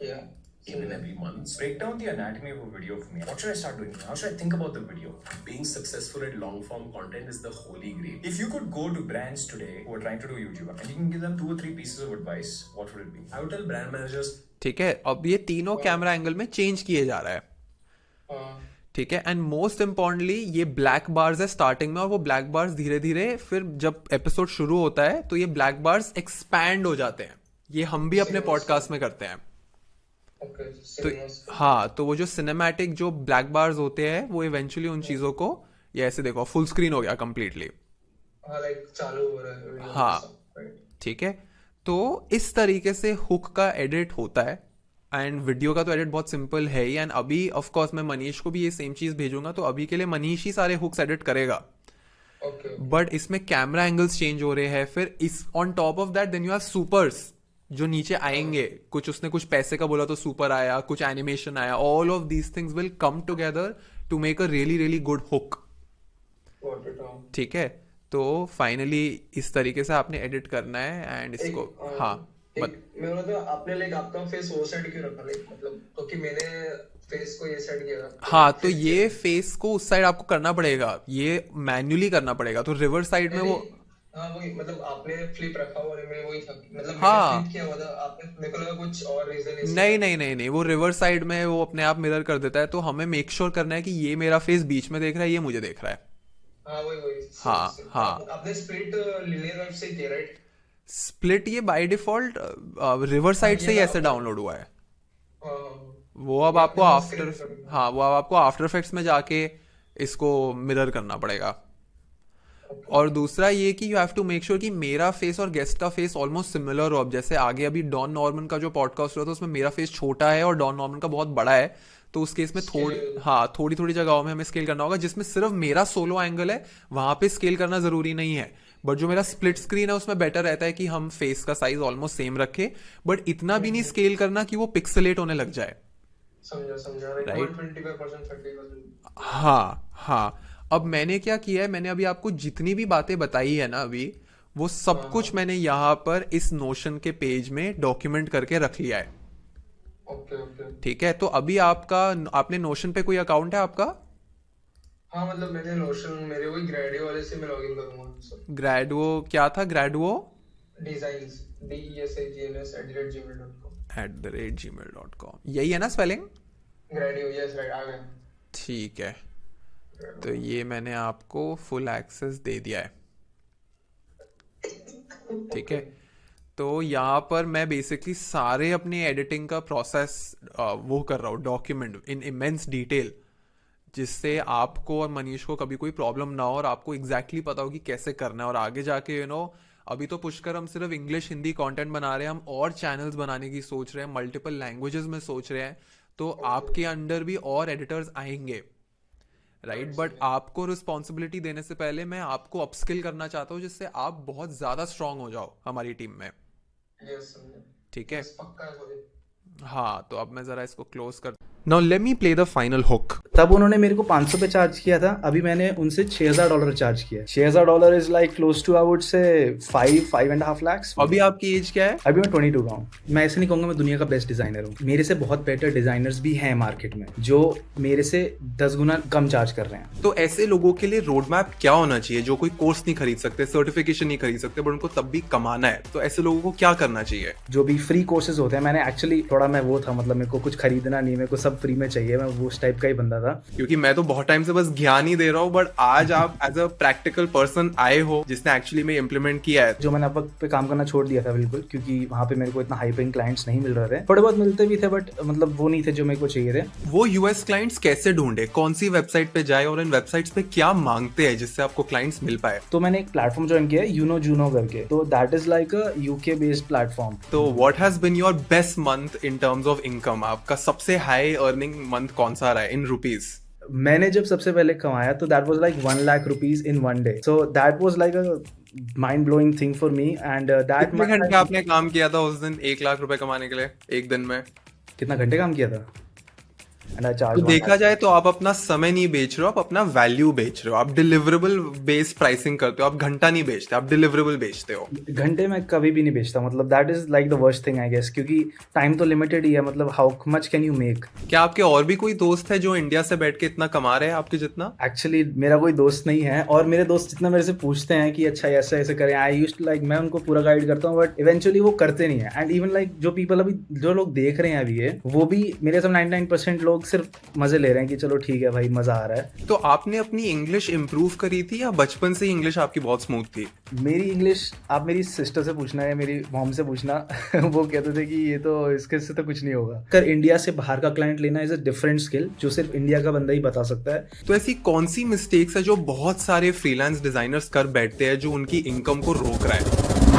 Speaker 7: या
Speaker 8: Even every month.
Speaker 3: Break down the anatomy of a video for me. What should I start doing? How should I think about the video?
Speaker 8: Being successful at long form content is the holy grail.
Speaker 3: If you could go to brands today who are trying to do YouTube and you can give them 2 or 3 pieces of advice, what would it be?
Speaker 8: I would tell brand managers,
Speaker 1: ठीक है, अब ये तीनों camera angle में change किए जा रहा है।
Speaker 7: हाँ
Speaker 1: ठीक है, एंड मोस्ट इंपॉर्टेंटली ये ब्लैक बार्स है स्टार्टिंग में, और वो ब्लैक बार्स धीरे धीरे फिर जब एपिसोड शुरू होता है तो ये ब्लैक बार्स एक्सपैंड हो जाते हैं। ये हम भी अपने पॉडकास्ट में करते हैं।
Speaker 7: ओके
Speaker 1: तो
Speaker 7: सिनेमास
Speaker 1: हाँ, तो वो जो सिनेमैटिक जो ब्लैक बार्स होते हैं वो इवेंचुअली उन चीजों को, ये ऐसे देखो फुल स्क्रीन हो गया कंप्लीटली।
Speaker 7: हाँ लाइक चालू हो रहा है वीडियो
Speaker 1: हाँ।
Speaker 7: राइट
Speaker 1: ठीक है, तो इस तरीके से हुक का एडिट होता है। एंड वीडियो का तो एडिट बहुत सिंपल है ही। एंड अभी ऑफ कोर्स मैं मनीष को भी ये सेम चीज भेजूंगा, तो अभी के लिए मनीष ही सारे हुक्स एडिट करेगा।
Speaker 7: ओके
Speaker 1: बट इसमें कैमरा एंगल्स चेंज हो रहे हैं। फिर इस on top of that then you have supers जो नीचे आएंगे। कुछ उसने कुछ पैसे का बोला तो सुपर आया, कुछ एनिमेशन आया। All of these things will come together to make a really really good hook.
Speaker 7: Got it हाँ
Speaker 1: ठीक है, तो फाइनली इस तरीके से आपने एडिट करना है। एंड इसको हाँ
Speaker 7: मैं बोला था आपने लाइक आपका फेस वो सेट क्यों रखा लाइक मतलब क्योंकि मैंने फेस को ये सेट किया था।
Speaker 1: हाँ, तो ये फेस को उस साइड आपको करना पड़ेगा, ये मैन्युअली करना पड़ेगा। तो रिवर्स साइड में वो
Speaker 7: हाँ वही मतलब आपने फ्लिप रखा हुआ है, मैं वही था मतलब
Speaker 1: हाँ।
Speaker 7: मैंने फ्लिप किया हुआ था, आपने मेरे को लगा कुछ और रीजन
Speaker 1: नहीं नहीं नहीं नहीं, वो रिवर्स साइड में वो अपने आप मिरर कर देता है। तो हमें मेक श्योर करना है कि ये मेरा फेस बीच में देख रहा है, ये मुझे देख रहा है।
Speaker 7: हाँ वही
Speaker 1: हाँ, हाँ।
Speaker 7: आपने स्प्लिट लीनियर वेब से किया राइट।
Speaker 1: स्प्लिट ये बाय डिफॉल्ट रिवर्स साइड से ही ऐसे डाउनलोड हुआ है। वो अब आपको आफ्टर हाँ वो अब आपको आफ्टर इफेक्ट्स में जाके इसको मिरर करना पड़ेगा। और दूसरा ये कि you have to make sure कि मेरा फेस और गेस्ट का फेस ऑलमोस्ट सिमिलर हो। अब जैसे आगे अभी डॉन नॉर्मन का जो पॉडकास्ट हुआ था उसमें मेरा फेस छोटा है और डॉन नॉर्मन का बहुत बड़ा है, तो उस केस में थोड़ी थोड़ी जगहों में हमें स्केल करना होगा। जिसमें सिर्फ मेरा सोलो एंगल है वहां पे स्केल करना जरूरी नहीं है, बट जो मेरा स्प्लिट स्क्रीन है उसमें बेटर रहता है कि हम फेस का साइज ऑलमोस्ट सेम रखें, बट इतना भी नहीं स्केल करना कि वो पिक्सलेट होने लग जाए।
Speaker 7: समझा
Speaker 1: Right.
Speaker 7: 25% 30%।
Speaker 1: हाँ हाँ, अब मैंने क्या किया है, मैंने अभी आपको जितनी भी बातें बताई है ना अभी, वो सब कुछ मैंने यहाँ पर इस नोशन के पेज में डॉक्यूमेंट करके रख लिया है।
Speaker 7: ओके ओके
Speaker 1: ठीक है, तो अभी आपने नोशन पे कोई अकाउंट है आपका?
Speaker 7: हाँ मतलब मैंने नोशन मेरे वही ग्रेडियो वाले से मैं लॉगिन करूंगा।
Speaker 1: ग्रेडुओ क्या था? ग्रेडुओ
Speaker 7: डिजाइन्स DESIGNS
Speaker 1: @gmail.com यही है ना स्पेलिंग?
Speaker 7: ग्रेडियो यस राइट आ गया।
Speaker 1: ठीक है, तो ये मैंने आपको फुल एक्सेस दे दिया है। ठीक है, तो यहाँ पर मैं बेसिकली सारे अपने एडिटिंग का प्रोसेस वो कर रहा हूँ, डॉक्यूमेंट इन इमेंस डिटेल, जिससे आपको और मनीष को कभी कोई प्रॉब्लम ना हो और आपको एग्जैक्टली पता हो कि कैसे करना है। और आगे जाके अभी तो पुष्कर हम सिर्फ इंग्लिश हिंदी कंटेंट बना रहे हैं, हम और चैनल्स बनाने की सोच रहे हैं, मल्टीपल लैंग्वेजेस में सोच रहे हैं, तो आपके अंडर भी और एडिटर्स आएंगे, राइट। बट आपको रिस्पॉन्सिबिलिटी देने से पहले मैं आपको अपस्किल करना चाहता हूँ, जिससे आप बहुत ज्यादा स्ट्रांग हो जाओ हमारी टीम में। ठीक है,
Speaker 7: पक्का है सॉरी।
Speaker 1: हाँ तो अब मैं जरा इसको क्लोज कर. Now let me play the final hook.
Speaker 6: तब उन्होंने मेरे को 500 पे चार्ज किया था, अभी मैंने उनसे $6,000 चार्ज किया. $6,000 is like close to I would say 5.5 lakhs.
Speaker 1: अभी आपकी एज क्या है?
Speaker 6: अभी मैं 22 का हूँ. मैं ऐसे नहीं कहूंगा मैं दुनिया का बेस्ट डिजाइनर हूँ. मेरे से बहुत बेटर डिजाइनर्स भी हैं मार्केट में जो मेरे से 10 गुना कम चार्ज कर रहे हैं.
Speaker 1: तो ऐसे लोगों के लिए रोड मैप क्या होना चाहिए जो कोई कोर्स नहीं खरीद सकते, सर्टिफिकेशन नहीं खरीद सकते, बट उनको तब भी कमाना है, तो ऐसे लोगों को क्या करना चाहिए?
Speaker 6: जो भी फ्री कोर्सेज होते हैं, मैंने एक्चुअली थोड़ा मैं वो था, मतलब मेरे को कुछ खरीदना नहीं, मेरे को सब फ्री में चाहिए, मैं वो उस टाइप का ही बंदा था.
Speaker 1: क्योंकि मैं तो बहुत टाइम से बस ज्ञान ही दे रहा हूँ, बट आज आप एज अ प्रैक्टिकल पर्सन आए हो जिसने एक्चुअली में इम्प्लीमेंट किया है.
Speaker 6: जो मैंने अपवर्क पे काम करना छोड़ दिया था बिल्कुल, क्योंकि वहाँ पे मेरे को इतना हाई पेइंग क्लाइंट्स नहीं मिल रहे थे. थोड़े बहुत मिलते भी थे बट मतलब वो नहीं थे जो मेरे को चाहिए थे.
Speaker 1: वो यूएस क्लाइंट्स कैसे ढूंढे, कौन सी वेबसाइट पे जाए और इन वेबसाइट्स पे क्या मांगते हैं जिससे आपको क्लाइंट्स मिल पाए?
Speaker 6: तो मैंने एक प्लेटफॉर्म ज्वाइन किया है, Juno करके. तो that is like a UK based platform.
Speaker 1: तो what has been your best month in terms of income? आपका सबसे हाई अर्निंग मंथ कौन सा रहा है इन रुपीज?
Speaker 6: मैंने जब सबसे पहले कमाया तो that was like 1 lakh rupees in 1 day. So that was like a mind blowing thing for me. And that
Speaker 1: कितने घंटे आपने काम किया था उस दिन 1 लाख रुपए कमाने के लिए एक दिन में?
Speaker 6: कितना घंटे काम किया था? एंड आई
Speaker 1: तो
Speaker 6: चार्ज.
Speaker 1: देखा जाए तो आप अपना समय नहीं बेच रहे हो, आप अपना वैल्यू बेच रहे हो. आप डिलीवरेबल बेस प्राइसिंग करते हो, आप घंटा नहीं बेचते, आप डिलीवरेबल बेचते हो.
Speaker 6: घंटे में कभी भी नहीं बेचता, मतलब that is like the worst thing I guess, क्योंकि टाइम तो लिमिटेड ही है. मतलब how much can you make?
Speaker 1: क्या आपके और भी कोई दोस्त है जो इंडिया से बैठ के इतना कमा रहे हैं आपके जितना?
Speaker 6: एक्चुअली मेरा कोई दोस्त नहीं है, और मेरे दोस्त जितना मेरे से पूछते हैं कि अच्छा ऐसा ऐसे करें, आई यूज्ड टू लाइक, मैं उनको पूरा गाइड करता हूँ बट इवेंचुअली वो करते नहीं है. एंड इवन लाइक जो पीपल अभी जो लोग देख रहे हैं अभी ये, वो भी मेरे सब 99% लोग सिर्फ मजे ले रहे हैं कि चलो ठीक है भाई मजा आ रहा है.
Speaker 1: तो आपने अपनी इंग्लिश इंप्रूव करी थी या बचपन से ही इंग्लिश आपकी बहुत स्मूथ थी?
Speaker 6: मेरी इंग्लिश आप मेरी सिस्टर से पूछना है, मेरी मॉम से पूछना. वो कहते थे कि ये तो इसके से तो कुछ नहीं होगा. अगर इंडिया से बाहर का क्लाइंट लेना इज अ डिफरेंट स्किल जो सिर्फ इंडिया का बंदा ही बता सकता है.
Speaker 1: तो ऐसी कौन सी मिस्टेक्स है जो बहुत सारे फ्रीलांस डिजाइनर्स कर बैठते हैं जो उनकी इनकम को रोक रहा है?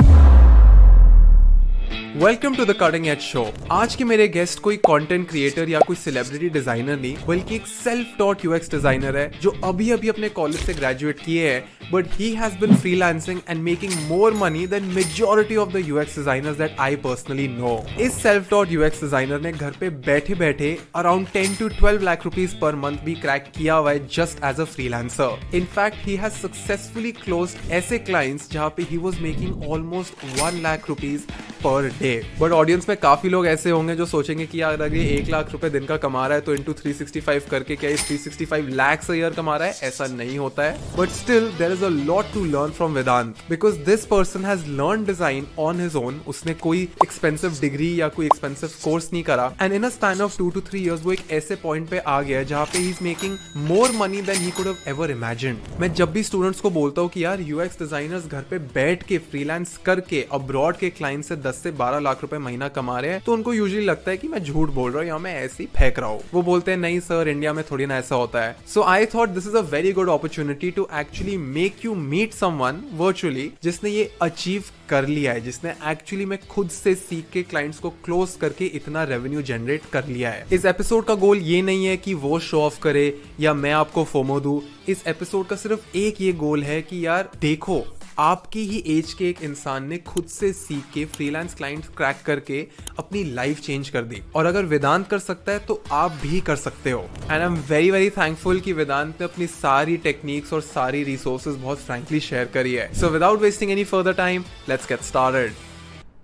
Speaker 1: Welcome to the cutting edge show. आज के मेरे गेस्ट कोई कंटेंट क्रिएटर या कोई सेलिब्रिटी डिजाइनर नहीं, बल्कि एक सेल्फ टॉट यूएक्स डिजाइनर है जो अभी अभी अपने कॉलेज से ग्रेजुएट किए हैं, but he has been freelancing and making more money than majority of the UX designers that I personally know. इस सेल्फ टॉट यूएक्स डिजाइनर ने घर पे बैठे बैठे around 10 to 12 lakh rupees per month भी क्रैक किया हुआ है just as a freelancer. In fact he has successfully closed ऐसे क्लाइंट्स जहां पे he was making almost 1 lakh rupees per day. But audience में काफी लोग ऐसे होंगे जो सोचेंगे कि यार अगर ये 1 लाख रुपए दिन का कमा रहा है तो इंटू 365 करके क्या ये 365 lakhs a year कमा रहा है? ऐसा नहीं होता है. But still there is a lot to learn from Vedant because this person has learn design on his own. उसने कोई एक्सपेंसिव डिग्री या कोई एक्सपेंसिव कोर्स नहीं करा, and in a span of 2 to 3 years वो एक ऐसे पॉइंट पे आ गया है जहाँ पे he is making more money than he could have ever imagined. मैं जब भी स्टूडेंट्स को बोलता हूँ कि यार यूएक्स डिजाइनर्स घर पे बैठ के फ्रीलांस करके अब्रॉड के क्लाइंट से 10 से 12 लाख रुपए महीना कमा रहे हैं, तो उनको यूजुअली लगता है कि मैं झूठ बोल रहा हूँ या मैं ऐसे ही फेंक रहा हूँ. वो बोलते हैं नहीं सर, इंडिया में थोड़ी ना ऐसा होता है. So I thought this is a very good opportunity to actually make you meet someone virtually जिसने ये अचीव कर लिया है, जिसने एक्चुअली में खुद से सीख के क्लाइंट्स को क्लोज करके इतना रेवेन्यू जनरेट कर लिया है. इस एपिसोड का गोल ये नहीं है कि वो शो ऑफ करे या मैं आपको फोमो दूं. इस एपिसोड का सिर्फ एक ये गोल है कि यार देखो, आपकी ही एज के एक इंसान ने खुद से सीख के फ्रीलांस क्लाइंट्स क्रैक करके अपनी लाइफ चेंज कर दी, और अगर वेदांत कर सकता है तो आप भी कर सकते हो. And I am very very thankful कि वेदांत ने अपनी सारी टेक्निक्स और सारी रिसोर्सेज बहुत फ्रैंकली शेयर करी है. So without wasting any further time, let's get started.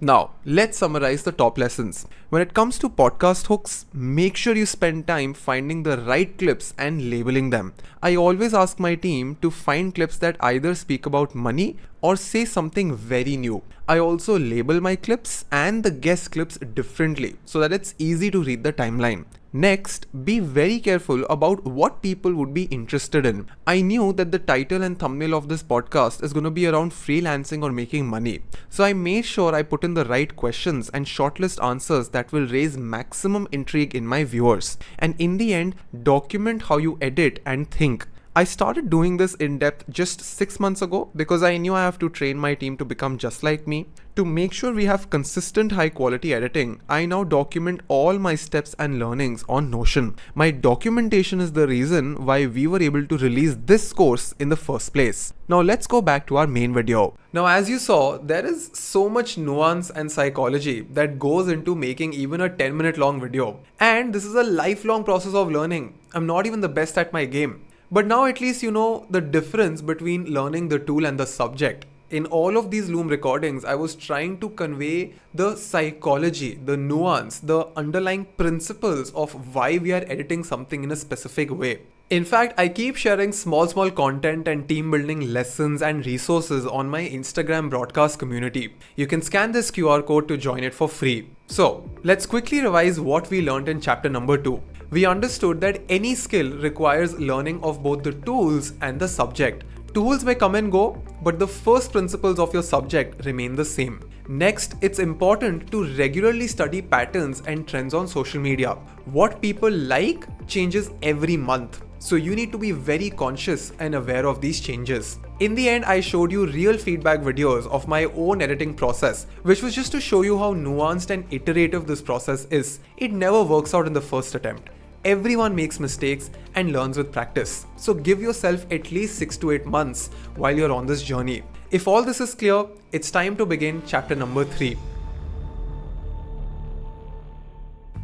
Speaker 1: Now, let's summarize the top lessons. When it comes to podcast hooks, make sure you spend time finding the right clips and labeling them. I always ask my team to find clips that either speak about money or say something very new. I also label my clips and the guest clips differently so that it's easy to read the timeline. Next, be very careful about what people would be interested in. I knew that the title and thumbnail of this podcast is going to be around freelancing or making money. So I made sure I put in the right questions and shortlist answers that will raise maximum intrigue in my viewers. And in the end, document how you edit and think.
Speaker 5: I started doing this in depth just 6 months ago because I knew I have to train my team to become just like me. To make sure we have consistent high quality editing, I now document all my steps and learnings on Notion. My documentation is the reason why we were able to release this course in the first place. Now let's go back to our main video.
Speaker 1: Now, as you saw, there is so much nuance and psychology that goes into making even a 10-minute long video. And this is a lifelong process of learning. I'm not even the best at my game. But now at least you know the difference between learning the tool and the subject. In all of these Loom recordings, I was trying to convey the psychology, the nuance, the underlying principles of why we are editing something in a specific way. In fact, I keep sharing small content and team building lessons and resources on my Instagram broadcast community. You can scan this QR code to join it for free. So, let's quickly revise what we learned in chapter number 2. We understood that any skill requires learning of both the tools and the subject. Tools may come and go, but the first principles of your subject remain the same. Next, it's important to regularly study patterns and trends on social media. What people like changes every month. So you need to be very conscious and aware of these changes. In the end, I showed you real feedback videos of my own editing process, which was just to show you how nuanced and iterative this process is. It never works out in the first attempt. Everyone makes mistakes and learns with practice. So give yourself at least 6 to 8 months while you're on this journey. If all this is clear, it's time to begin chapter number 3.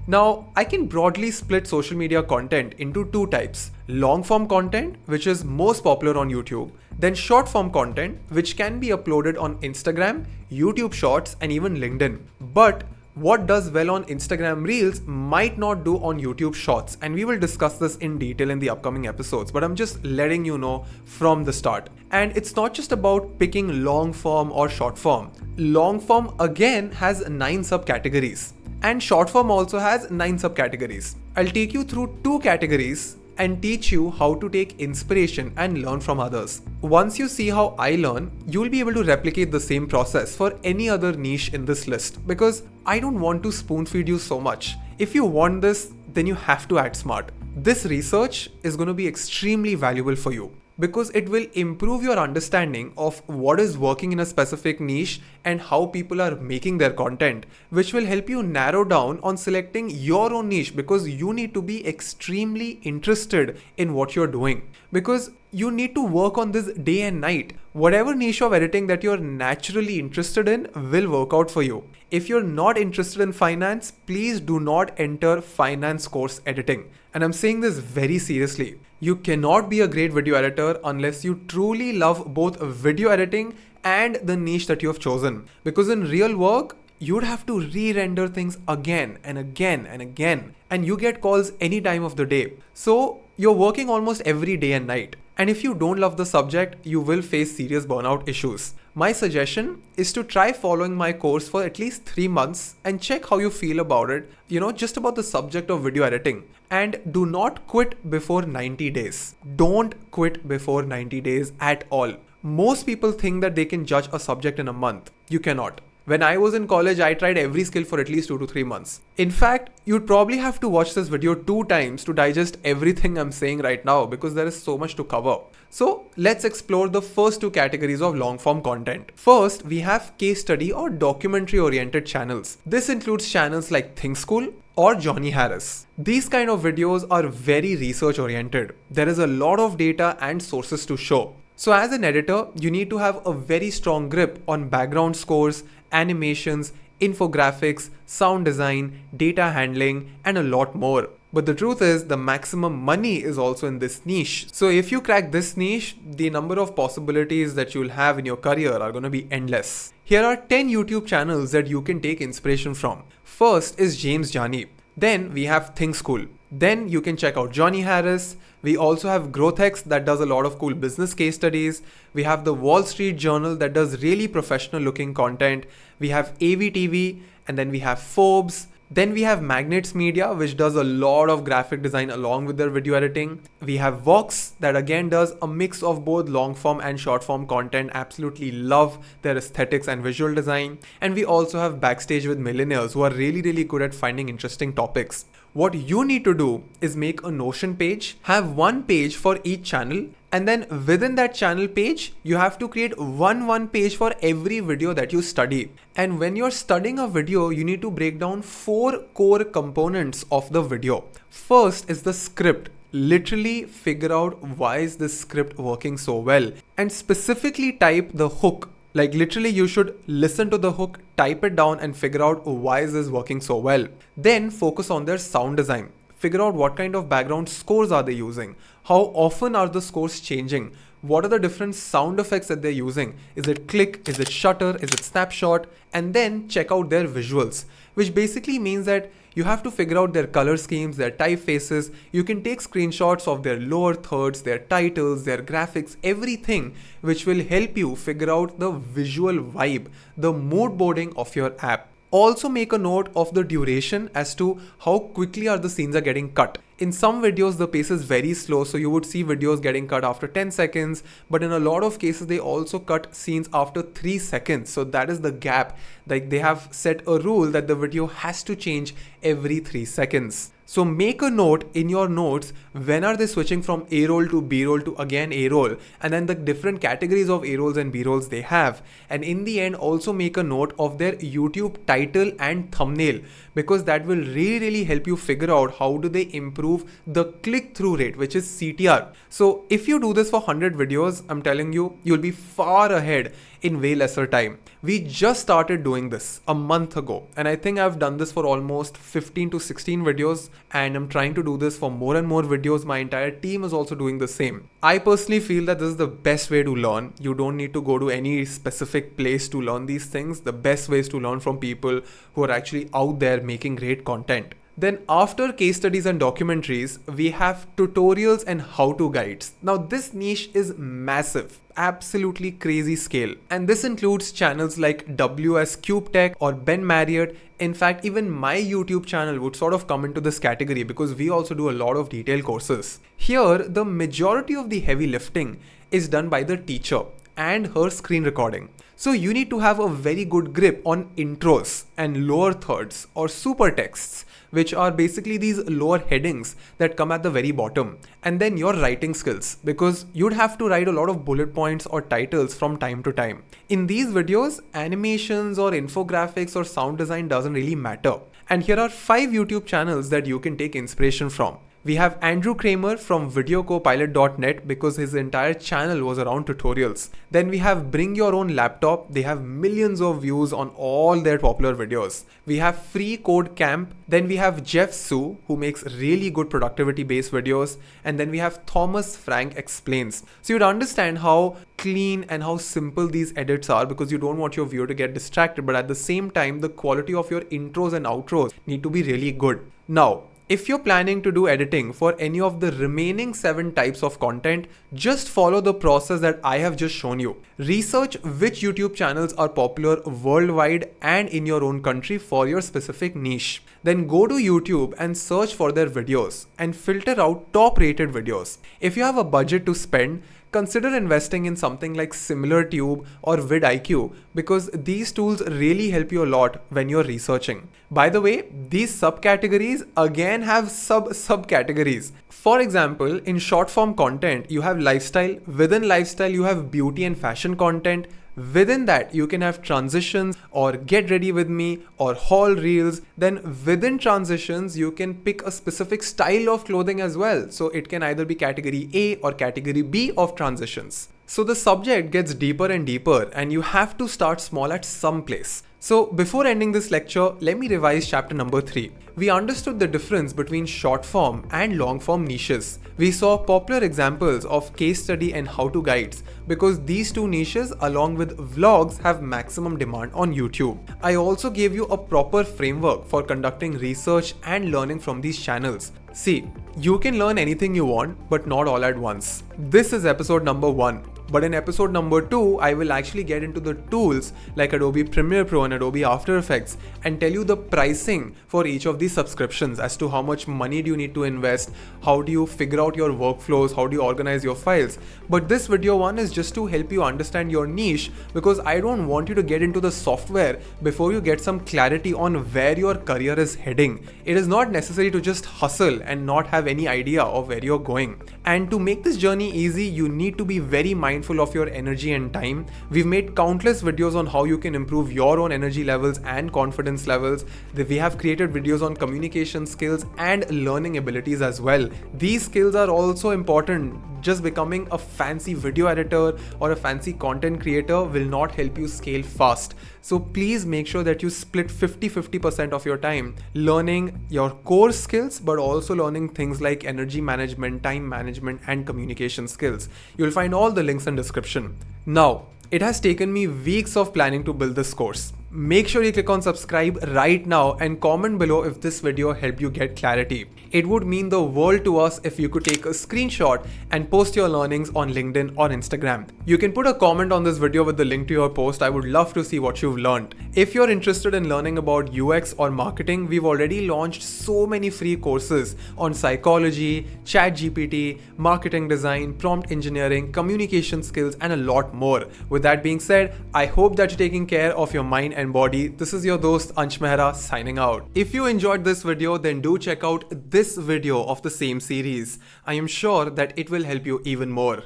Speaker 1: Now, I can broadly split social media content into 2 types. Long form content, which is most popular on YouTube, then short form content, which can be uploaded on Instagram, YouTube Shorts, and even LinkedIn. But what does well on Instagram Reels might not do on YouTube Shorts, and we will discuss this in detail in the upcoming episodes, but I'm just letting you know from the start. And it's not just about picking long form or short form. Long form again has 9 subcategories, and short form also has 9 subcategories. I'll take you through 2 categories and teach you how to take inspiration and learn from others. Once you see how I learn, you'll be able to replicate the same process for any other niche in this list, because I don't want to spoon feed you so much. If you want this, then you have to act smart. This research is going to be extremely valuable for you, because it will improve your understanding of what is working in a specific niche and how people are making their content, which will help you narrow down on selecting your own niche, because you need to be extremely interested in what you're doing, because you need to work on this day and night. Whatever niche of editing that you're naturally interested in will work out for you. If you're not interested in finance, please do not enter finance course editing. And I'm saying this very seriously. You cannot be a great video editor unless you truly love both video editing and the niche that you have chosen. Because in real work, you'd have to re-render things again and again and again. And you get calls any time of the day. So you're working almost every day and night. And if you don't love the subject, you will face serious burnout issues. My suggestion is to try following my course for at least 3 months and check how you feel about it, just about the subject of video editing. And do not quit before 90 days. Don't quit before 90 days at all. Most people think that they can judge a subject in a month. You cannot. When I was in college, I tried every skill for at least 2 to 3 months. In fact, you'd probably have to watch this video 2 times to digest everything I'm saying right now, because there is so much to cover. So let's explore the first 2 categories of long form content. First, we have case study or documentary oriented channels. This includes channels like ThinkSchool or Johnny Harris. These kind of videos are very research oriented. There is a lot of data and sources to show. So as an editor, you need to have a very strong grip on background scores, animations, infographics, sound design, data handling, and a lot more. But the truth is, the maximum money is also in this niche. So if you crack this niche, the number of possibilities that you'll have in your career are going to be endless. Here are 10 YouTube channels that you can take inspiration from. First is James Jani. Then we have ThinkSchool. Then you can check out Johnny Harris. We also have GrowthX that does a lot of cool business case studies. We have the Wall Street Journal that does really professional looking content. We have AVTV, and then we have Forbes. Then we have Magnets Media, which does a lot of graphic design along with their video editing. We have Vox that again does a mix of both long form and short form content. Absolutely love their aesthetics and visual design. And we also have Backstage with Millionaires, who are really good at finding interesting topics. What you need to do is make a Notion page, have one page for each channel, and then within that channel page, you have to create one page for every video that you study. And when you're studying a video, you need to break down 4 core components of the video. First is the script. Literally figure out why is this script working so well, and specifically type the hook. Like literally you should listen to the hook, type it down and figure out why is this working so well. Then focus on their sound design. Figure out what kind of background scores are they using. How often are the scores changing? What are the different sound effects that they're using? Is it click? Is it shutter? Is it snapshot? And then check out their visuals, which basically means that you have to figure out their color schemes, their typefaces. You can take screenshots of their lower thirds, their titles, their graphics, everything, which will help you figure out the visual vibe, the mood boarding of your app. Also make a note of the duration as to how quickly are the scenes are getting cut. In some videos, the pace is very slow, so you would see videos getting cut after 10 seconds, but in a lot of cases, they also cut scenes after 3 seconds. So that is the gap. Like they have set a rule that the video has to change every 3 seconds. So make a note in your notes, when are they switching from A-roll to B-roll to again A-roll, and then the different categories of A-rolls and B-rolls they have. And in the end, also make a note of their YouTube title and thumbnail, because that will really help you figure out how do they improve the click-through rate, which is CTR. So if you do this for 100 videos, I'm telling you, you'll be far ahead in way lesser time. We just started doing this a month ago, and I think I've done this for almost 15 to 16 videos, and I'm trying to do this for more and more videos. My entire team is also doing the same. I personally feel that this is the best way to learn. You don't need to go to any specific place to learn these things. The best way is to learn from people who are actually out there making great content. Then after case studies and documentaries, we have tutorials and how-to guides. Now this niche is massive, absolutely crazy scale. And this includes channels like WS Cube Tech or Ben Marriott. In fact, even my YouTube channel would sort of come into this category because we also do a lot of detailed courses. Here, the majority of the heavy lifting is done by the teacher and her screen recording. So you need to have a very good grip on intros and lower thirds or super texts, which are basically these lower headings that come at the very bottom, and then your writing skills, because you'd have to write a lot of bullet points or titles from time to time. In these videos, animations or infographics or sound design doesn't really matter. And here are 5 YouTube channels that you can take inspiration from. We have Andrew Kramer from videocopilot.net because his entire channel was around tutorials. Then we have Bring Your Own Laptop. They have millions of views on all their popular videos. We have Free Code Camp. Then we have Jeff Su, who makes really good productivity based videos. And then we have Thomas Frank Explains. So you'd understand how clean and how simple these edits are, because you don't want your viewer to get distracted, but at the same time, the quality of your intros and outros need to be really good. Now, if you're planning to do editing for any of the remaining 7 types of content, just follow the process that I have just shown you. Research which YouTube channels are popular worldwide and in your own country for your specific niche. Then go to YouTube and search for their videos and filter out top rated videos. If you have a budget to spend, consider investing in something like SimilarTube or vidIQ, because these tools really help you a lot when you're researching. By the way, these subcategories again have subcategories. For example, in short form content, you have lifestyle. Within lifestyle, you have beauty and fashion content. Within that, you can have transitions or get ready with me or haul reels. Then within transitions, you can pick a specific style of clothing as well. So it can either be category A or category B of transitions. So the subject gets deeper and deeper, and you have to start small at some place. So before ending this lecture, let me revise chapter number 3. We understood the difference between short form and long form niches. We saw popular examples of case study and how-to guides, because these 2 niches along with vlogs have maximum demand on YouTube. I also gave you a proper framework for conducting research and learning from these channels. See, you can learn anything you want, but not all at once. This is episode number 1. But in episode number 2, I will actually get into the tools like Adobe Premiere Pro and Adobe After Effects and tell you the pricing for each of these subscriptions as to how much money do you need to invest, how do you figure out your workflows, how do you organize your files. But this video one is just to help you understand your niche, because I don't want you to get into the software before you get some clarity on where your career is heading. It is not necessary to just hustle and not have any idea of where you're going. And to make this journey easy, you need to be very mindful of your energy and time. We've made countless videos on how you can improve your own energy levels and confidence levels. We have created videos on communication skills and learning abilities as well. These skills are also important. Just becoming a fancy video editor or a fancy content creator will not help you scale fast. So please make sure that you split 50% of your time learning your core skills, but also learning things like energy management, time management, and communication skills. You'll find all the links in description. Now, it has taken me weeks of planning to build this course. Make sure you click on subscribe right now and comment below if this video helped you get clarity. It would mean the world to us if you could take a screenshot and post your learnings on LinkedIn or Instagram. You can put a comment on this video with the link to your post. I would love to see what you've learned. If you're interested in learning about UX or marketing, we've already launched so many free courses on psychology, ChatGPT, marketing design, prompt engineering, communication skills, and a lot more. With that being said, I hope that you're taking care of your mind and body. This is your dost Ansh Mehra signing out. If you enjoyed this video, then do check out this video of the same series. I am sure that it will help you even more.